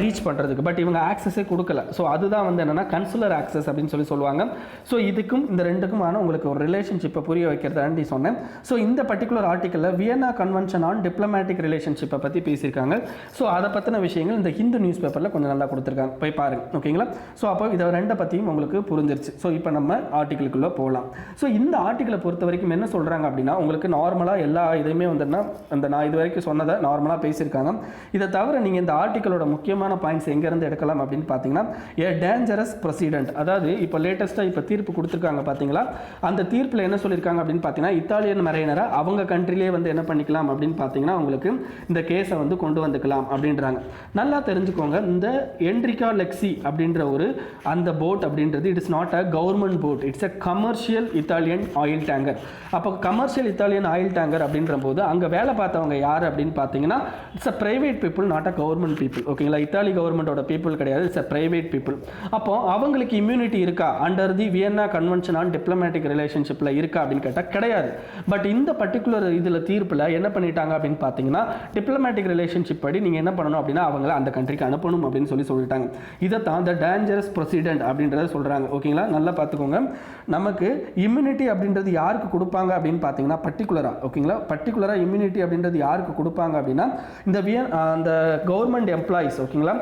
ரீச் பண்ணுறதுக்கு. பட் இவங்க ஆக்சஸே கொடுக்கல. ஸோ அதுதான் வந்து என்னென்னா கன்சுலர் ஆக்சஸ் அப்படின்னு சொல்லுவாங்க. ஸோ இதுக்கும் இந்த ரெண்டுக்குமான உங்களுக்கு ஒரு ரிலேஷன்ஷிப்பை புரிய வைக்கிறதாண்டி சொன்னேன். ஸோ இந்த பர்டிகுலர் ஆர்டிக்கலில் வியன்னா கன்வென்ஷன் ஆன் டிப்ளமேட்டிக் ரிலேஷன்ஷிப்பை பற்றி பேசியிருக்காங்க. ஸோ அதை பற்றின விஷயங்கள் இந்த ஹிந்து நியூஸ் பேப்பரில் கொஞ்சம் நல்லா கொடுத்துருக்காங்க, போய் பாருங்க ஓகேங்களா. ஸோ அப்போ இதை ரெண்டை பற்றியும் உங்களுக்கு புரிஞ்சிருச்சு. ஸோ இப்போ நம்ம ஆர்டிக்கிளுக்குள்ளே போகலாம். ஸோ இந்த ஆர்டிக்கிளை பொறுத்த வரைக்கும் என்ன சொல்கிறாங்க அப்படின்னா, உங்களுக்கு நார்மலாக எல்லா இதையுமே வந்துன்னா அந்த நான் இது வரைக்கும் சொன்னதை நார்மலாக பேசியிருக்காங்க. இதை தவிர நீங்கள் இந்த ஆர்டிக்கிளோட முக்கியமான பாயிண்ட்ஸ் எங்கேருந்து எடுக்கலாம் அப்படின்னு பார்த்தீங்கன்னா, ஏ டேஞ்சரஸ் ப்ரெசிடென்ட், அதாவது இப்போ லேட்டஸ்ட்டாக இப்போ தீர்ப்பு கொடுத்துருக்காங்க பார்த்தீங்களா, அந்த தீர்ப்பில் என்ன சொல்லியிருக்காங்க அப்படின்னு பார்த்தீங்கன்னா, இத்தாலியன் மரைனரை அவங்க கண்ட்ரிலே வந்து என்ன பண்ணிக்கலாம் அப்படின்னு பார்த்தீங்கன்னா உங்களுக்கு இந்த கேஸை வந்து கொண்டு வந்துக்கலாம் அப்படின்றாங்க. நல்லா தெரிஞ்சுக்கோங்க, இந்த என்ரிகா லெக்ஸி அப்படின்ற ஒரு அந்த போட் அப்படின்றது it is not a government boat, it's a commercial Italian oil tanker. அப்போ கமர்ஷியல் இத்தாலியன் ஆயில் டேங்கர் அப்படின்ற போது அங்கே வேலை பார்த்தவங்க யார் அப்படின்னு பார்த்தீங்கன்னா it's a private people, not a government people ஓகேங்களா. இத்தாலி கவர்மெண்டோட பீப்புள் கிடையாது, இட்ஸ் அ பிரைவேட் பீப்புள். அப்போ அவங்களுக்கு இம்யூனிட்டி இருக்கா under the Vienna convention on diplomatic ரிலேஷன்ஷிப்பில் இருக்கா அப்படின்னு கேட்டால் கிடையாது. பட் இந்த பர்டிகுலர் இதில் தீர்ப்பில் என்ன பண்ணிட்டாங்க அப்படின்னு பார்த்தீங்கன்னா, டிப்ளமேட்டிக் ரிலேஷன்ஷிப் படி நீங்கள் என்ன பண்ணணும் அப்படின்னா அவங்கள அந்த கண்ட்ரிக்கு அனுப்பணும் அப்படின்னு சொல்லிட்டாங்க. இதை தான் த டேஞ்சரஸ் பிரசிடென்ட் அப்படின்றத சொல்கிறாங்க ஓகேங்களா. நல்லா பார்த்துக்கோங்க, நமக்கு இம்யூனிட்டி அப்படின்றது யாருக்கு கொடுப்பாங்க அப்படின்னு பார்த்தீங்கன்னா பர்டிகுலராக ஓகேங்களா, பர்டிகுலராக இம்யூனிட்டி அப்படின்றது யாருக்கு கொடுப்பாங்க அப்படின்னா இந்த கவர்மெண்ட் எம்ப்ளாயிஸ் ஓகேங்களா,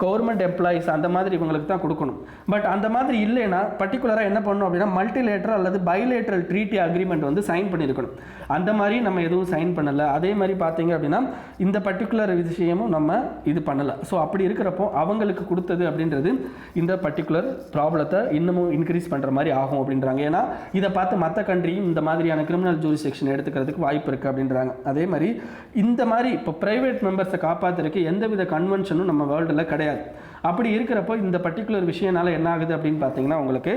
கவர்மெண்ட் எம்ப்ளாயிஸ் அந்த மாதிரி இவங்களுக்கு தான் கொடுக்கணும். பட் அந்த மாதிரி இல்லைன்னா பர்டிகுலராக என்ன பண்ணணும் அப்படின்னா மல்டிலேட்டரல் அல்லது பைலேட்டரல் ட்ரீட்டி அக்ரிமெண்ட் வந்து சைன் பண்ணியிருக்கணும். அந்த மாதிரி நம்ம எதுவும் சைன் பண்ணலை. அதே மாதிரி பார்த்தீங்க அப்படின்னா இந்த பர்டிகுலர் விஷயமும் நம்ம இது பண்ணலை. ஸோ அப்படி இருக்கிறப்போ அவங்களுக்கு கொடுத்தது அப்படின்றது இந்த பர்டிகுலர் ப்ராப்ளத்தை இன்னமும் இன்க்ரீஸ் பண்ணுற மாதிரி ஆகும் அப்படின்றாங்க. ஏன்னா இதை பார்த்து மற்ற கண்ட்ரியும் இந்த மாதிரியான கிரிமினல் ஜூரிஸ்டிக்ஷன் எடுத்துக்கிறதுக்கு வாய்ப்பு இருக்குது அப்படின்றாங்க. அதே மாதிரி இந்த மாதிரி இப்போ ப்ரைவேட் மெம்பர்ஸை காப்பாற்றுறதுக்கு எந்தவித கன்வென்ஷனும் நம்ம வேர்ல்டில் கிடையாது. அப்படி இருக்கிறப்போ இந்த பர்டிகுலர் விஷயனால என்ன ஆகுது அப்படின்னு பார்த்தீங்கன்னா உங்களுக்கு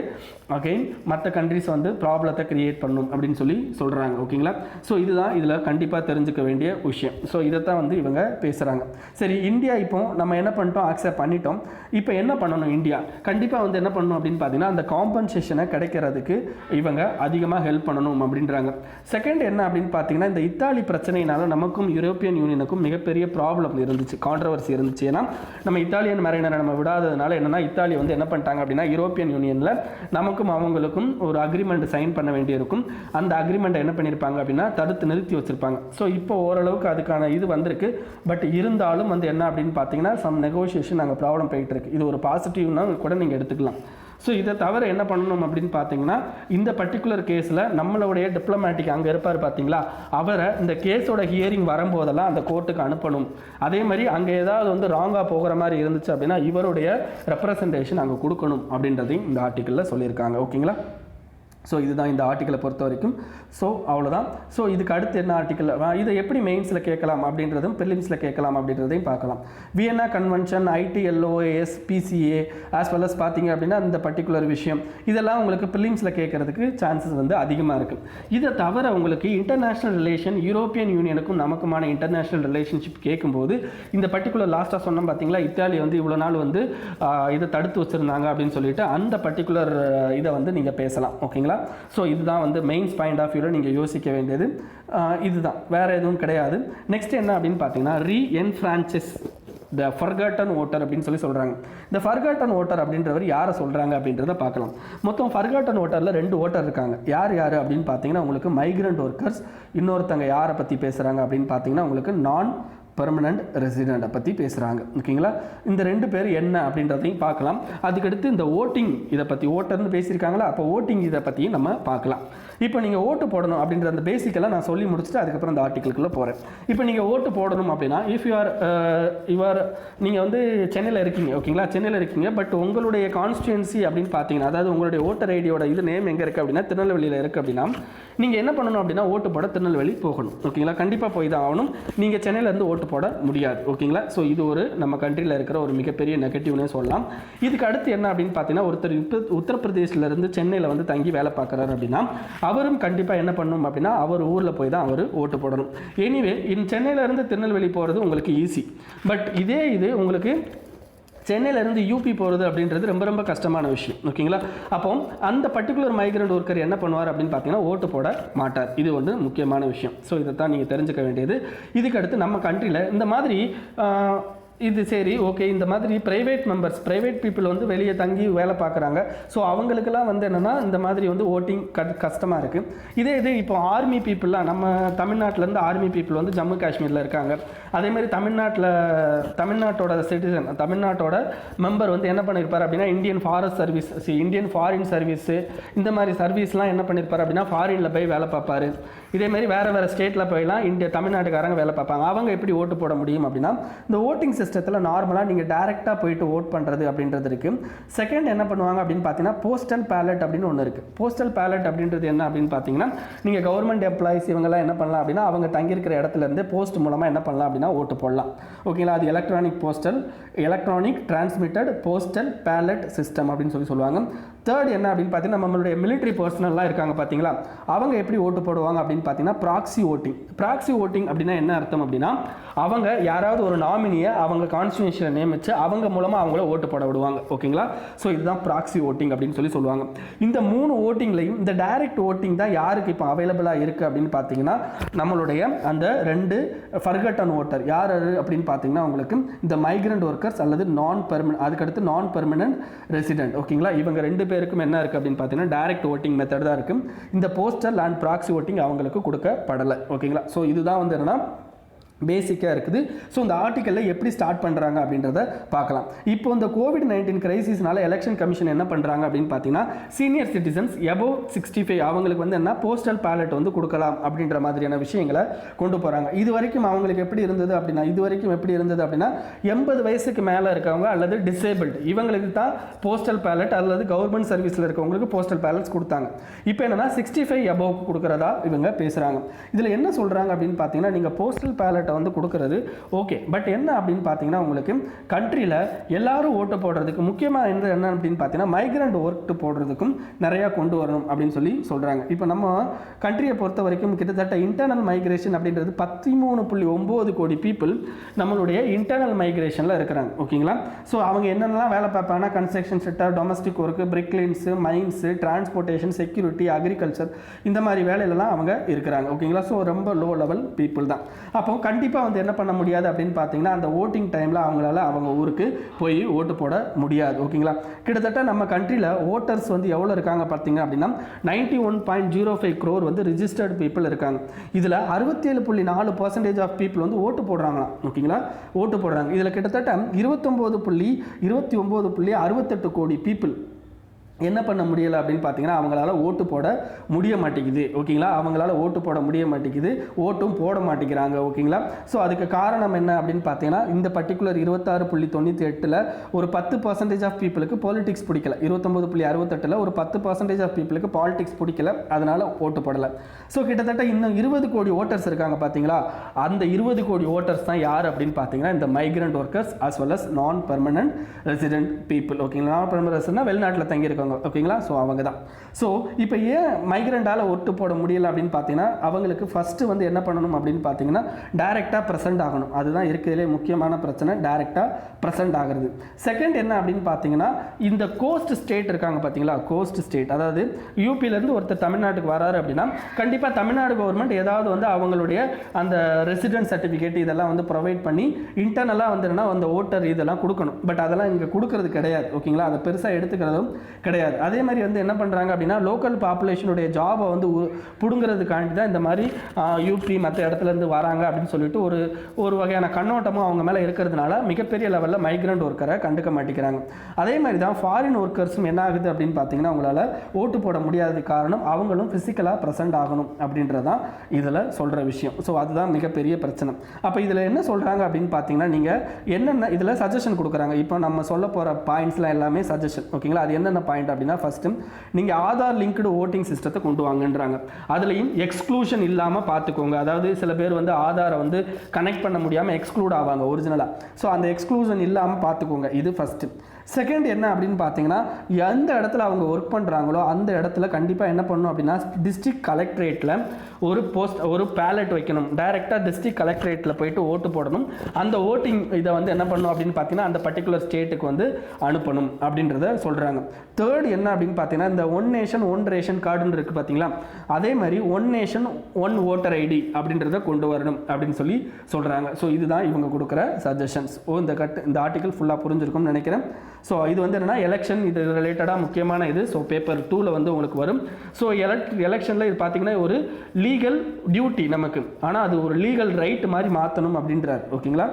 அகெயின் மற்ற கண்ட்ரிஸ் வந்து ப்ராப்ளத்தை கிரியேட் பண்ணணும் அப்படின்னு சொல்கிறாங்க ஓகேங்களா. ஸோ இதுதான் இதில் கண்டிப்பாக தெரிஞ்சுக்க வேண்டிய விஷயம். ஸோ இதைத்தான் வந்து இவங்க பேசுகிறாங்க. சரி, இந்தியா இப்போ நம்ம என்ன பண்ணிட்டோம், அக்செப்ட் பண்ணிட்டோம். இப்போ என்ன பண்ணணும், இந்தியா கண்டிப்பாக வந்து என்ன பண்ணணும் அப்படின்னு பார்த்தீங்கன்னா அந்த காம்பன்சேஷனை கிடைக்கிறதுக்கு இவங்க அதிகமாக ஹெல்ப் பண்ணணும் அப்படின்றாங்க. செகண்ட் என்ன அப்படின்னு பார்த்தீங்கன்னா, இந்த இத்தாலி பிரச்சனையினால நமக்கும் யூரோப்பியன் யூனியனுக்கும் மிகப்பெரிய ப்ராப்ளம் இருந்துச்சு, கான்ட்ரவர்சி இருந்துச்சு. ஏன்னா நம்ம இத்தாலியன் மரைனர் நம்ம விடாததுனால என்னன்னா இத்தாலி வந்து என்ன பண்ணிட்டாங்க அப்படின்னா யூரோப்பியன் யூனியனில் நமக்கும் அவங்களுக்கும் ஒரு அக்ரிமெண்ட் சைன் பண்ண வேண்டியிருக்கும். அந்த அக்ரிமெண்ட்டை என்ன பண்ணியிருப்பாங்க அப்படின்னா தடுத்து நிறுத்தி வச்சிருப்பாங்க. ஸோ இப்போ ஓரளவுக்கு அதுக்கான இது வந்திருக்கு. பட் இருந்தாலும் வந்து என்ன அப்படின்னு பார்த்தீங்கன்னா சம் நெகோசியேஷன் அங்கே ப்ராப்ளம் போயிட்டு இருக்கு. இது ஒரு பாசிட்டிவ்னா கூட நீங்கள் எடுத்துக்கலாம். ஸோ இதை தவிர என்ன பண்ணணும் அப்படின்னு பார்த்தீங்கன்னா இந்த பர்டிகுலர் கேஸில் நம்மளுடைய டிப்ளமேட்டிக் அங்கே இருப்பார் பார்த்தீங்களா, அவரை இந்த கேஸோட ஹியரிங் வரும்போதெல்லாம் அந்த கோர்ட்டுக்கு அனுப்பணும். அதே மாதிரி அங்கே ஏதாவது வந்து ராங்காக போகிற மாதிரி இருந்துச்சு அப்படின்னா இவருடைய ரெப்ரசன்டேஷன் அங்கே கொடுக்கணும் அப்படின்றதையும் இந்த ஆர்டிக்கலில் சொல்லியிருக்காங்க ஓகேங்களா. ஸோ இதுதான் இந்த ஆர்டிக்கலை பொறுத்த வரைக்கும். ஸோ அவ்வளோதான். ஸோ இதுக்கு அடுத்து என்ன ஆர்டிக்கல், இதை எப்படி மெயின்ஸில் கேட்கலாம் அப்படின்றதும் ப்ரிலிம்ஸில் கேட்கலாம் அப்படின்றதையும் பார்க்கலாம். Vienna Convention, ITLOAS, PCA as well as பார்த்தீங்க அப்படின்னா இந்த பர்டிகுலர் விஷயம் இதெல்லாம் உங்களுக்கு ப்ரிலிம்ஸில் கேட்கறதுக்கு சான்சஸ் வந்து அதிகமாக இருக்குது. இதை தவிர உங்களுக்கு இன்டர்நேஷ்னல் ரிலேஷன், யூரோப்பியன் யூனியனுக்கும் நமக்குமான இன்டர்நேஷ்னல் ரிலேஷன்ஷிப் கேட்கும்போது இந்த பர்டிகுலர் லாஸ்ட்டாக சொன்னோம் பார்த்தீங்களா, இத்தாலி வந்து இவ்வளோ நாள் வந்து இதை தடுத்து வச்சுருந்தாங்க அப்படின்னு சொல்லிட்டு அந்த பர்டிகுலர் இதை வந்து நீங்கள் பேசலாம் ஓகேங்களா. ஸோ இதுதான் வந்து மெயின்ஸ் பாயிண்ட் ஆஃப் வியூவில் நீங்கள் யோசிக்க வேண்டியது இதுதான், வேறு எதுவும் கிடையாது. நெக்ஸ்ட் என்ன அப்படின்னு பார்த்தீங்கன்னா ரீஎன்ஃப்ரான்ச்சைஸ் த ஃபர்காட்டன் ஓட்டர் அப்படின்னு சொல்கிறாங்க. இந்த ஃபர்காட்டன் ஓட்டர் அப்படின்றவர் யாரை சொல்கிறாங்க அப்படின்றத பார்க்கலாம். மொத்தம் ஃபர்காட்டன் ஓட்டரில் 2 ஓட்டர் இருக்காங்க. யார் அப்படின்னு பார்த்தீங்கன்னா உங்களுக்கு மைக்ரண்ட் ஒர்க்கர்ஸ், இன்னொருத்தங்க யாரை பற்றி பேசுகிறாங்க அப்படின்னு பார்த்தீங்கன்னா உங்களுக்கு நான் பெர்மனண்ட் ரெசிடெண்ட்டை பற்றி பேசுகிறாங்க. ஓகேங்களா? இந்த 2 பேர் என்ன அப்படின்றதையும் பார்க்கலாம். அதுக்கடுத்து இந்த ஓட்டிங் இதை பற்றி ஓட்டர்னு பேசியிருக்காங்களா, அப்போ ஓட்டிங் இதை பற்றியும் நம்ம பார்க்கலாம். இப்போ நீங்கள் ஓட்டு போடணும் அப்படின்ற அந்த பேசிக்கெல்லாம் நான் சொல்லி முடிச்சுட்டு அதுக்கப்புறம் இந்த ஆர்டிக்கிள்குள்ளே போகிறேன். இப்போ நீங்கள் ஓட்டு போடணும் அப்படின்னா இஃப் யூஆர் நீங்கள் வந்து சென்னையில் இருக்கீங்க. ஓகேங்களா? சென்னையில் இருக்கீங்க. பட் உங்களுடைய கான்ஸ்டியூன்சி அப்படின்னு பார்த்தீங்கன்னா, அதாவது உங்களுடைய ஓட்டர் ஐடியோட இது நேம் எங்கே இருக்குது அப்படின்னா திருநெல்வேலியில் இருக்குது அப்படின்னா நீங்கள் என்ன பண்ணணும் அப்படின்னா ஓட்டு போட திருநெல்வேலி போகணும். ஓகேங்களா? கண்டிப்பாக போய் தான் ஆகணும். நீங்கள் சென்னையிலேருந்து ஓட்டு போட முடியாது. ஓகேங்களா? ஸோ இது ஒரு நம்ம கண்ட்ரியில் இருக்கிற ஒரு மிகப்பெரிய நெகட்டிவ்னே சொல்லலாம். இதுக்கு அடுத்து என்ன அப்படின்னு பார்த்தீங்கன்னா, ஒருத்தர் உத்தரப்பிரதேசிலேருந்து சென்னையில் வந்து தங்கி வேலை பார்க்குறாரு அப்படின்னா அவரும் கண்டிப்பாக என்ன பண்ணணும் அப்படின்னா அவர் ஊரில் போய் தான் அவர் ஓட்டு போடணும். எனிவே சென்னையிலேருந்து திருநெல்வேலி போகிறது உங்களுக்கு ஈஸி. பட் இது உங்களுக்கு சென்னையிலேருந்து யூபி போகிறது அப்படின்றது ரொம்ப ரொம்ப கஷ்டமான விஷயம். ஓகேங்களா? அப்போ அந்த பர்டிகுலர் மைக்ரண்ட் ஒர்க்கர் என்ன பண்ணுவார் அப்படின்னு பார்த்தீங்கன்னா ஓட்டு போட மாட்டார். இது ஒன்று முக்கியமான விஷயம். ஸோ இதை தான் நீங்கள் தெரிஞ்சுக்க வேண்டியது. இதுக்கடுத்து நம்ம கண்ட்ரியில் இந்த மாதிரி இது சரி ஓகே, இந்த மாதிரி ப்ரைவேட் பீப்புள் வந்து வெளியே தங்கி வேலை பார்க்குறாங்க. ஸோ அவங்களுக்கெல்லாம் வந்து என்னென்னா இந்த மாதிரி வந்து ஓட்டிங் கஷ்டமாக இருக்குது. இதே இப்போ ஆர்மி பீப்புளெலாம் நம்ம தமிழ்நாட்டிலேருந்து ஆர்மி பீப்புள் வந்து ஜம்மு காஷ்மீரில் இருக்காங்க. அதேமாதிரி தமிழ்நாட்டோட சிட்டிசன், தமிழ்நாட்டோட மெம்பர் வந்து என்ன பண்ணியிருப்பார் அப்படின்னா Indian forest service, Indian foreign service, இந்த மாதிரி சர்வீஸ்லாம் என்ன பண்ணியிருப்பார் அப்படின்னா ஃபாரினில் போய் வேலை பார்ப்பார். இதேமாதிரி வேறு ஸ்டேட்டில் போயெல்லாம் தமிழ்நாட்டுக்காரங்க வேலை பார்ப்பாங்க. அவங்க எப்படி ஓட்டு போட முடியும் அப்படின்னா இந்த ஓட்டிங் சிஸ்டத்தில் நார்மலாக நீங்கள் டேரெக்டாக போயிட்டு ஓட் பண்ணுறது அப்படின்றது இருக்குது. செகண்ட் என்ன பண்ணுவாங்க அப்படின்னு பார்த்தீங்கன்னா போஸ்டல் பேலட் அப்படின்னு ஒன்று இருக்குது. போஸ்டல் பேலட் அப்படின்றது என்ன அப்படின்னு பார்த்தீங்கன்னா நீங்கள் கவர்மெண்ட் எம்ப்ளாயிஸ் இவங்கெல்லாம் என்ன பண்ணலாம் அப்படின்னா அவங்க தங்கியிருக்கிற இடத்துலேருந்து போஸ்ட் மூலமாக என்ன பண்ணலாம் அப்படின்னா ஓட்டு போடலாம். ஓகேங்களா? அது electronic transmitted postal ballot system அப்படின்னு சொல்லுவாங்க. தேர்ட் என்ன அப்படின்னு பார்த்தீங்கன்னா நம்மளுடைய மிலிட்ரி பர்சனல்லாம் இருக்காங்க பார்த்தீங்களா, அவங்க எப்படி ஓட்டு போடுவாங்க அப்படின்னு பார்த்தீங்கன்னா ப்ராக்ஸி ஓட்டிங் அப்படின்னா என்ன அர்த்தம் அப்படின்னா அவங்க யாராவது ஒரு நாமினியை அவங்க கான்ஸ்டியூஷனில் நியமித்து அவங்க மூலமாக அவங்கள ஓட்டு போட விடுவாங்க. ஓகேங்களா? ஸோ இதுதான் ப்ராக்ஸி ஓட்டிங் அப்படின்னு சொல்லுவாங்க. இந்த 3 ஓட்டிங்லையும் இந்த டைரக்ட் ஓட்டிங் தான் யாருக்கு இப்போ அவைலபிளாக இருக்குது அப்படின்னு பார்த்தீங்கன்னா நம்மளுடைய அந்த 2 ஃபர்கட்டன் ஓட்டர் யார் அப்படின்னு பார்த்தீங்கன்னா உங்களுக்கு இந்த மைக்ரண்ட் ஒர்க்கர்ஸ் அல்லது அதுக்கடுத்து நான் பெர்மனன்ட் ரெசிடென்ட். ஓகேங்களா? இவங்க 2 பேருக்கும் என்ன இருக்குது அப்படின்னு பார்த்தீங்கன்னா டைரக்ட் ஓட்டிங் மெத்தட் தான் இருக்குது. இந்த போஸ்டல் அண்ட் ப்ராக்ஸி ஓட்டிங் அவங்களுக்கு கொடுக்கப்படலை. ஓகேங்களா? ஸோ இதுதான் வந்து என்னன்னா பேசிக்காக இருக்குது. ஸோ இந்த ஆர்டிக்கலில் எப்படி ஸ்டார்ட் பண்ணுறாங்க அப்படின்றத பார்க்கலாம். இப்போ இந்த COVID-19 கிரைசிஸ்னால எலெக்ஷன் கமிஷன் என்ன பண்ணுறாங்க அப்படின்னு பார்த்தீங்கன்னா சீனியர் சிட்டிசன்ஸ் above 65 அவங்களுக்கு வந்து என்ன போஸ்டல் பேலட் வந்து கொடுக்கலாம் அப்படின்ற மாதிரியான விஷயங்களை கொண்டு போகிறாங்க. இது வரைக்கும் அவங்களுக்கு எப்படி இருந்தது அப்படின்னா 80 வயசுக்கு மேலே இருக்கவங்க அல்லது டிசேபிள்டு இவங்களுக்கு தான் போஸ்டல் பேலட் அல்லது கவர்மெண்ட் சர்வீஸில் இருக்கவங்களுக்கு போஸ்டல் பேலட்ஸ் கொடுத்தாங்க. இப்போ என்னன்னா 65 above கொடுக்குறதா இவங்க பேசுகிறாங்க. இதில் என்ன சொல்கிறாங்க அப்படின்னு பார்த்தீங்கன்னா நீங்கள் போஸ்டல் பேலட் வந்து கொடுக்கிறது ஓகே, பட் என்ன அப்படின்னு பார்த்தீங்கன்னா உங்களுக்கு கண்ட்ரியில் எல்லாரும் ஓட்டு போடுறதுக்கு முக்கியமாக என்ன அப்படின்னு பார்த்தீங்கன்னா மைக்ரண்ட் ஓட்டு போடுறதுக்கும் நிறையா கொண்டு வரணும் அப்படின்னு சொல்கிறாங்க. இப்போ நம்ம கண்ட்ரியை பொறுத்த வரைக்கும் கிட்டத்தட்ட இன்டர்னல் மைக்ரேஷன் அப்படின்றது 13.9 கோடி பீப்புள் நம்மளுடைய இன்டர்னல் மைக்ரேஷனில் இருக்கிறாங்க. ஓகேங்களா? ஸோ அவங்க என்னென்னலாம் வேலை பார்ப்பாங்கன்னா construction sector, domestic work, brick kilns, mines, transportation, security, agriculture, இந்த மாதிரி வேலையிலலாம் அவங்க இருக்கிறாங்க. ஓகேங்களா? ஸோ ரொம்ப லோ லெவல் பீப்புள் தான். அப்போ கண்டிப்பாக வந்து என்ன பண்ண முடியாது அப்படின்னு பார்த்தீங்கன்னா அந்த ஓட்டிங் டைமில் அவங்களால அவங்க ஊருக்கு போய் ஓட்டு போட முடியாது. ஓகேங்களா? கிட்டத்தட்ட நம்ம கண்ட்ரியில் ஓட்டர்ஸ் வந்து எவ்வளோ இருக்காங்க பார்த்தீங்க அப்படின்னா 91.05 crore வந்து ரிஜிஸ்டர்டு பீப்புள் இருக்காங்க. இதில் 67.4% ஆஃப் பீப்புள் வந்து ஓட்டு போடுறாங்களாம். ஓகேங்களா? ஓட்டு போடுறாங்க. இதில் கிட்டத்தட்ட 29.68 கோடி பீப்புள் என்ன பண்ண முடியலை அப்படின்னு பார்த்தீங்கன்னா அவங்களால ஓட்டு போட முடிய மாட்டேங்குது. ஓகேங்களா? அவங்களால ஓட்டு போட முடிய மாட்டேங்குது, ஓட்டும் போட மாட்டேங்கிறாங்க. ஓகேங்களா? ஸோ அதுக்கு காரணம் என்ன அப்படின்னு பார்த்தீங்கன்னா இந்த பர்டிகுலர் 26.98 ஒரு 10% ஆஃப் பீப்புளுக்கு பாலிடிக்ஸ் பிடிக்கல. 29.68 ஒரு 10% ஆஃப் பீப்புளுக்கு பாலிடிக்ஸ் பிடிக்கல, அதனால ஓட்டு போடலை. ஸோ கிட்டத்தட்ட இன்னும் 20 கோடி ஓட்டர்ஸ் இருக்காங்க பார்த்தீங்களா, அந்த 20 கோடி ஓட்டர்ஸ் தான் யார் அப்படின்னு பார்த்தீங்கன்னா இந்த migrant workers as well as நான் பெர்மனன்ட் ரெசிடென்ட் பீப்புள். ஓகேங்களா? நான் பெர்மனன்ட் ரெசிடென்ட்னா வெளிநாட்டில் தங்கியிருக்க பண்ணிக்கோங்க. ஓகேங்களா? ஸோ அவங்க தான். ஸோ இப்போ ஏன் மைக்ரண்டால் ஓட்டு போட முடியலை அப்படின்னு பார்த்தீங்கன்னா, அவங்களுக்கு ஃபஸ்ட்டு வந்து என்ன பண்ணணும் அப்படின்னு பார்த்தீங்கன்னா, டைரெக்டாக ப்ரெசென்ட் ஆகணும். அதுதான் இருக்கிறதுலே முக்கியமான பிரச்சனை, டைரெக்டாக ப்ரெசென்ட் ஆகிறது. செகண்ட் என்ன அப்படின்னு பார்த்தீங்கன்னா, இந்த கோஸ்ட் ஸ்டேட் இருக்காங்க பார்த்தீங்களா, கோஸ்ட் ஸ்டேட், அதாவது யூபியிலேருந்து ஒருத்தர் தமிழ்நாட்டுக்கு வராரு அப்படின்னா கண்டிப்பாக தமிழ்நாடு கவர்மெண்ட் ஏதாவது வந்து அவங்களுடைய அந்த ரெசிடென்ட் சர்டிஃபிகேட் இதெல்லாம் வந்து ப்ரொவைட் பண்ணி இன்டர்னலாக வந்துன்னா அந்த ஓட்டர் இதெல்லாம் கொடுக்கணும். பட் அதெல்லாம் இங்கே கொடுக்கறது கிடையாது. ஓகேங்களா? அதை பெருசாக எடுத்துக்கிறதும் கிடையாது. அதே மாதிரி வந்து என்ன பண்ணுறாங்க அப்படின்னா, லோக்கல் பாப்புலேஷனுடைய ஜாபை வந்து பிடுங்கிறதுக்காண்டி தான் இந்த மாதிரி யூபி மற்ற இடத்துலேருந்து வராங்க அப்படின்னு சொல்லிட்டு ஒரு வகையான கண்ணோட்டமும் அவங்க மேலே இருக்கிறதுனால மிகப்பெரிய லெவலில் மைக்ரண்ட் ஒர்க்கரை கண்டுக்க மாட்டேங்கிறாங்க. அதே மாதிரி தான் ஃபாரின் ஒர்க்கர்ஸும் என்ன ஆகுது அப்படின்னு பார்த்தீங்கன்னா, அவங்களால ஓட்டு போட முடியாத காரணம் அவங்களும் ஃபிசிக்கலாக ப்ரெசென்ட் ஆகணும் அப்படின்றதான் இதில் சொல்கிற விஷயம். ஸோ அதுதான் மிகப்பெரிய பிரச்சனை. அப்போ இதில் என்ன சொல்கிறாங்க அப்படின்னு பார்த்தீங்கன்னா, நீங்கள் என்னென்ன இதில் சஜஷன் கொடுக்குறாங்க. இப்போ நம்ம சொல்ல போகிற பாயிண்ட்ஸ்லாம் எல்லாமே சஜஷன். ஓகேங்களா? அது என்னென்ன பாயிண்ட் அப்படின்னா, ஃபஸ்ட்டு நீங்கள் ஆதார் லிங்க்டு ஓட்டிங் சிஸ்டத்தை கொண்டு வாங்கன்றாங்க. அதுலேயும் எக்ஸ்க்ளூஷன் இல்லாமல் பார்த்துக்கோங்க. அதாவது சில பேர் வந்து ஆதாரை வந்து கனெக்ட் பண்ண முடியாமல் எக்ஸ்க்ளூட் ஆவாங்க ஒரிஜினலாக. ஸோ அந்த எக்ஸ்க்ளூஷன் இல்லாமல் பார்த்துக்கோங்க. இது ஃபஸ்ட்டு. செகண்ட் என்ன அப்படின்னு பார்த்தீங்கன்னா, எந்த இடத்துல அவங்க ஒர்க் பண்ணுறாங்களோ அந்த இடத்துல கண்டிப்பாக என்ன பண்ணணும் அப்படின்னா, டிஸ்ட்ரிக்ட் கலெக்டரேட்டில் ஒரு பேலட் வைக்கணும். டைரெக்டாக டிஸ்ட்ரிக்ட் கலெக்டரேட்டில் போயிட்டு ஓட்டு போடணும். அந்த ஓட்டிங் இதை வந்து என்ன பண்ணணும் அப்படின்னு பார்த்தீங்கன்னா, அந்த பர்டிகுலர் ஸ்டேட்டுக்கு வந்து அனுப்பணும் அப்படின்றத சொல்கிறாங்க. தேர்ட் என்ன அப்படின்னு பார்த்தீங்கன்னா, இந்த ஒன் நேஷன் ஒன் ரேஷன் கார்டுன்னு இருக்குது பார்த்தீங்களா, அதே மாதிரி one nation one voter ID அப்படின்றத கொண்டு வரணும் அப்படின்னு சொல்லி சொல்கிறாங்க. ஸோ இதுதான் இவங்க கொடுக்குற சஜஷன்ஸ். இந்த ஆர்டிக்கல் ஃபுல்லாக புரிஞ்சிருக்கும்னு நினைக்கிறேன். ஸோ இது வந்து என்னென்னா எலெக்ஷன் இது ரிலேட்டடாக முக்கியமான இது. ஸோ பேப்பர் 2ல் வந்து உங்களுக்கு வரும். ஸோ எலெக்ஷனில் இது பார்த்தீங்கன்னா ஒரு லீகல் டியூட்டி நமக்கு, ஆனால் அது ஒரு லீகல் ரைட் மாதிரி மாற்றணும் அப்படின்றார். ஓகேங்களா?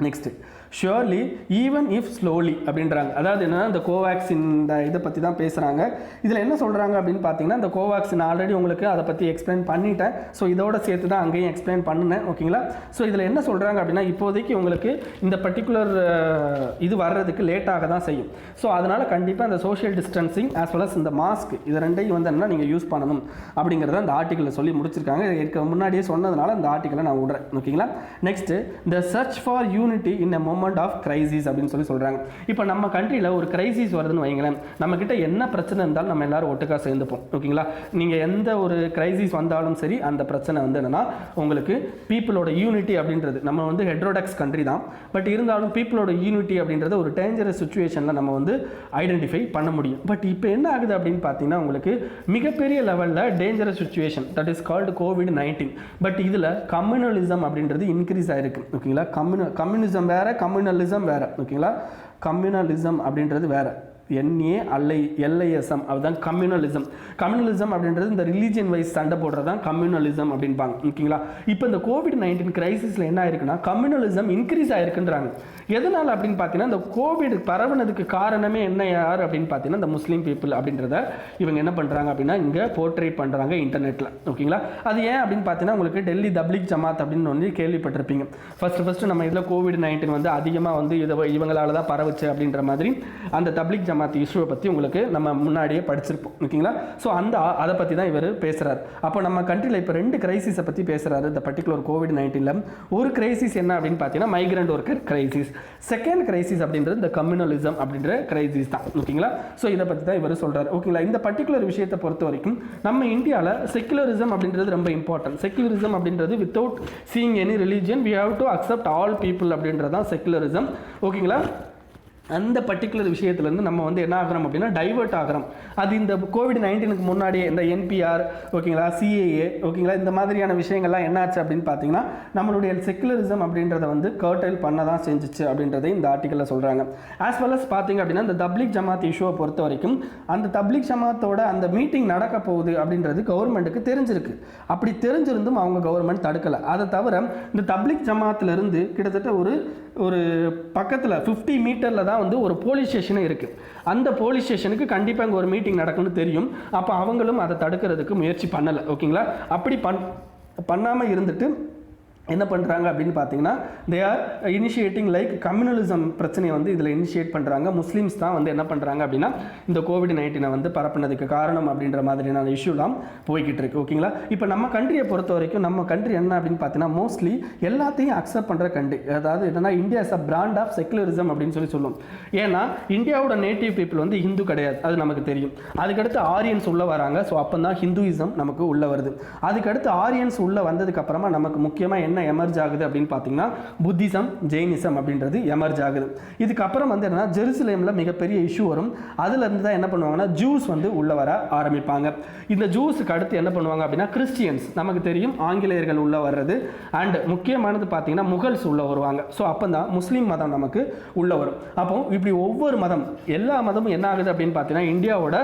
Next surely even if slowly அப்படின்றாங்க. அதாவது என்னென்னா, இந்த கோவேக்சின் இந்த இதை பற்றி தான் பேசுகிறாங்க. இதில் என்ன சொல்கிறாங்க அப்படின்னு பார்த்தீங்கன்னா, இந்த கோவேக்சின் ஆல்ரெடி உங்களுக்கு அதை பற்றி எக்ஸ்பிளைன் பண்ணிட்டேன். ஸோ இதோட சேர்த்து தான் அங்கேயும் எக்ஸ்பிளைன் பண்ணினேன். ஓகேங்களா? ஸோ இதில் என்ன சொல்கிறாங்க அப்படின்னா, இப்போதைக்கு உங்களுக்கு இந்த பர்டிகுலர் இது வர்றதுக்கு லேட்டாக தான் செய்யும். ஸோ அதனால் கண்டிப்பாக இந்த social distancing as well as இந்த மாஸ்க் இது ரெண்டையும் வந்து என்ன நீங்கள் யூஸ் பண்ணணும் அப்படிங்கிறத அந்த ஆர்டிக்கலில் சொல்லி முடிச்சிருக்காங்க. இதுக்கு முன்னாடியே சொன்னதுனால இந்த ஆர்டிக்கலை நான் விடுறேன். ஓகேங்களா? நெக்ஸ்ட்டு இந்த search for unity in a moment of crisis அப்படின்னு சொல்கிறாங்க. இப்போ நம்ம கண்ட்ரியில் ஒரு கிரைசிஸ் வருதுன்னு வைங்களேன், நம்மக்கிட்ட என்ன பிரச்சனை இருந்தாலும் நம்ம எல்லாரும் ஒட்டுக்காக சேர்ந்துப்போம். ஓகேங்களா? நீங்கள் எந்த ஒரு கிரைசிஸ் வந்தாலும் சரி, அந்த பிரச்சனை வந்து என்னென்னா உங்களுக்கு பீப்புளோட யூனிட்டி அப்படின்றது, நம்ம வந்து ஹெட்ரோடாக்ஸ் கண்ட்ரி தான், பட் இருந்தாலும் பீப்புளோட யூனிட்டி அப்படின்றது ஒரு டேஞ்சரஸ் சுச்சுவேஷனில் நம்ம வந்து ஐடென்டிஃபை பண்ண முடியும். பட் இப்போ என்ன ஆகுது அப்படின்னு பார்த்தீங்கன்னா, உங்களுக்கு மிகப்பெரிய லெவலில் dangerous situation that is called COVID-19. But இதில் கம்யூனலிசம் அப்படின்றது இன்க்ரீஸ் ஆகிருக்கு. ஓகேங்களா? கம்யூனிசம் வேறு, கம்யூனலிசம் வேறு. ஓகேங்களா? கம்யூனலிசம் அப்படின்றது வேறு, NALISM அதுதான் கம்யூனலிசம். கம்யூனலிசம் அப்படின்றது இந்த ரிலீஜியன் வைஸ் சண்டை போடுறது தான் கம்யூனலிசம் அப்படின்பாங்க. ஓகேங்களா? இப்போ இந்த COVID-19 கிரைசிஸில் என்ன ஆயிருக்குன்னா, கம்யூனலிசம் இன்க்ரீஸ் ஆயிருக்குன்றாங்க. எதனால் அப்படின்னு பார்த்தீங்கன்னா, இந்த கோவிட் பரவுனதுக்கு காரணமே என்ன யார் அப்படின்னு பார்த்தீங்கன்னா, இந்த முஸ்லீம் பீப்புள் அப்படின்றத இவங்க என்ன பண்ணுறாங்க அப்படின்னா இங்கே போர்ட்ரேட் பண்ணுறாங்க இன்டர்நெட்டில். ஓகேங்களா? அது ஏன் அப்படின்னு பார்த்தீங்கன்னா, உங்களுக்கு டெல்லி தப்லீக் ஜமாத் அப்படின்னு வந்து கேள்விப்பட்டிருப்பீங்க. ஃபஸ்ட்டு நம்ம இதில் COVID-19 வந்து அதிகமாக வந்து இவங்களால தான் பரவுச்சு அப்படின்ற மாதிரி அந்த தப்லீக் ஜமாத் இஷ்யூவை பற்றி உங்களுக்கு நம்ம முன்னாடியே படிச்சிருப்போம். ஓகேங்களா? ஸோ அதை பற்றி தான் இவர் பேசுகிறார். அப்போ நம்ம கண்ட்ரியில் இப்போ 2 கிரைசிஸை பற்றி பேசுகிறாரு. இந்த பர்டிகுலர் COVID-19 ஒரு கிரைசிஸ் என்ன அப்படின்னு பார்த்தீங்கன்னா, migrant worker crisis. Second crisis அப்படின்றது இந்த கம்யூனலிசம் அப்படின்ற கிரைசிஸ் தான். ஓகேங்களா? ஸோ இதை பற்றி தான் இவர் சொல்கிறார். ஓகேங்களா? இந்த பர்டிகுலர் விஷயத்தை பொறுத்த வரைக்கும் நம்ம இந்தியாவில் செக்குலரிசம் அப்படின்றது ரொம்ப இம்பார்ட்டன்ட். செக்குலரிசம் அப்படின்றது without seeing any religion we have to accept all people அப்படின்றது தான் செக்குலரிசம். ஓகேங்களா? அந்த பர்டிகுலர் விஷயத்துலேருந்து நம்ம வந்து என்ன ஆகிறோம் அப்படின்னா டைவர்ட் ஆகிறோம். அது இந்த COVID-19க்கு முன்னாடியே இந்த NPR ஓகேங்களா, CAA ஓகேங்களா, இந்த மாதிரியான விஷயங்கள்லாம் என்னாச்சு அப்படின்னு பார்த்தீங்கன்னா, நம்மளுடைய செக்குலரிசம் அப்படின்றத வந்து கர்டைல் பண்ண தான் செஞ்சிச்சு அப்படின்றதை இந்த ஆர்டிக்கலில் சொல்கிறாங்க. ஆஸ் வெல் அஸ் பார்த்தீங்க அப்படின்னா, இந்த தப்லீக் ஜமாத் இஷ்யூவை பொறுத்த வரைக்கும் அந்த தப்லீக் ஜமாத்தோட அந்த மீட்டிங் நடக்க போகுது அப்படின்றது கவர்மெண்ட்டுக்கு தெரிஞ்சிருக்கு. அப்படி தெரிஞ்சிருந்தும் அவங்க கவர்மெண்ட் தடுக்கலை. அதை தவிர இந்த தப்லீக் ஜமாத்திலிருந்து கிட்டத்தட்ட ஒரு பக்கத்தில் 50 மீட்டரில் தான் வந்து ஒரு போலீஸ் ஸ்டேஷனே இருக்குது. அந்த போலீஸ் ஸ்டேஷனுக்கு கண்டிப்பாக இங்கே ஒரு மீட்டிங் நடக்கும்னு தெரியும். அப்போ அவங்களும் அதை தடுக்கிறதுக்கு முயற்சி பண்ணலை. ஓகேங்களா? அப்படி பண்ணாமல் இருந்துட்டு என்ன பண்ணுறாங்க அப்படின்னு பார்த்தீங்கன்னா they are initiating like communalism பிரச்சனையை வந்து இதில் இனிஷியேட் பண்ணுறாங்க. முஸ்லீம்ஸ் தான் வந்து என்ன பண்ணுறாங்க அப்படின்னா இந்த கோவிட்-19 வந்து பரப்புனதுக்கு காரணம் அப்படின்ற மாதிரியான இஷ்யூலாம் போய்கிட்டு இருக்கு. ஓகேங்களா? இப்போ நம்ம கண்ட்ரியை பொறுத்த வரைக்கும் நம்ம கண்ட்ரி என்ன அப்படின்னு பார்த்தீங்கன்னா மோஸ்ட்லி எல்லாத்தையும் அக்செப்ட் பண்ணுற கண்ட்ரி. அதாவது என்னன்னா India is a brand of secularism அப்படின்னு சொல்லுவோம். ஏன்னா இந்தியாவோட நேட்டிவ் பீப்புள் வந்து ஹிந்து கிடையாது, அது நமக்கு தெரியும். அதுக்கடுத்து ஆரியன்ஸ் உள்ளே வராங்க. ஸோ அப்போ தான் ஹிந்துயிசம் நமக்கு உள்ளே வருது. அதுக்கடுத்து ஆரியன்ஸ் உள்ளே வந்ததுக்கு அப்புறமா நமக்கு முக்கியமாக என்ன எமர்ஜ் ஆகுது அப்படின்னு பார்த்தீங்கன்னா புத்திசம், ஜெயினிசம் அப்படின்றது எமர்ஜ் ஆகுது. இதுக்கப்புறம் வந்து என்னன்னா ஜெருசலேமில் மிகப்பெரிய இஷ்யூ வரும். அதுலேருந்து தான் என்ன பண்ணுவாங்கன்னா ஜூஸ் வந்து உள்ளே வர ஆரம்பிப்பாங்க. இந்த ஜூஸுக்கு அடுத்து என்ன பண்ணுவாங்க அப்படின்னா கிறிஸ்டியன்ஸ், நமக்கு தெரியும் ஆங்கிலேயர்கள் உள்ளே வர்றது. அண்ட் முக்கியமானது பார்த்தீங்கன்னா முகல்ஸ் உள்ளே வருவாங்க. ஸோ அப்போ தான் முஸ்லீம் மதம் நமக்கு உள்ளே வரும். அப்போ இப்படி ஒவ்வொரு மதம், எல்லா மதமும் என்ன ஆகுது அப்படின்னு பார்த்தீங்கன்னா இந்தியாவோட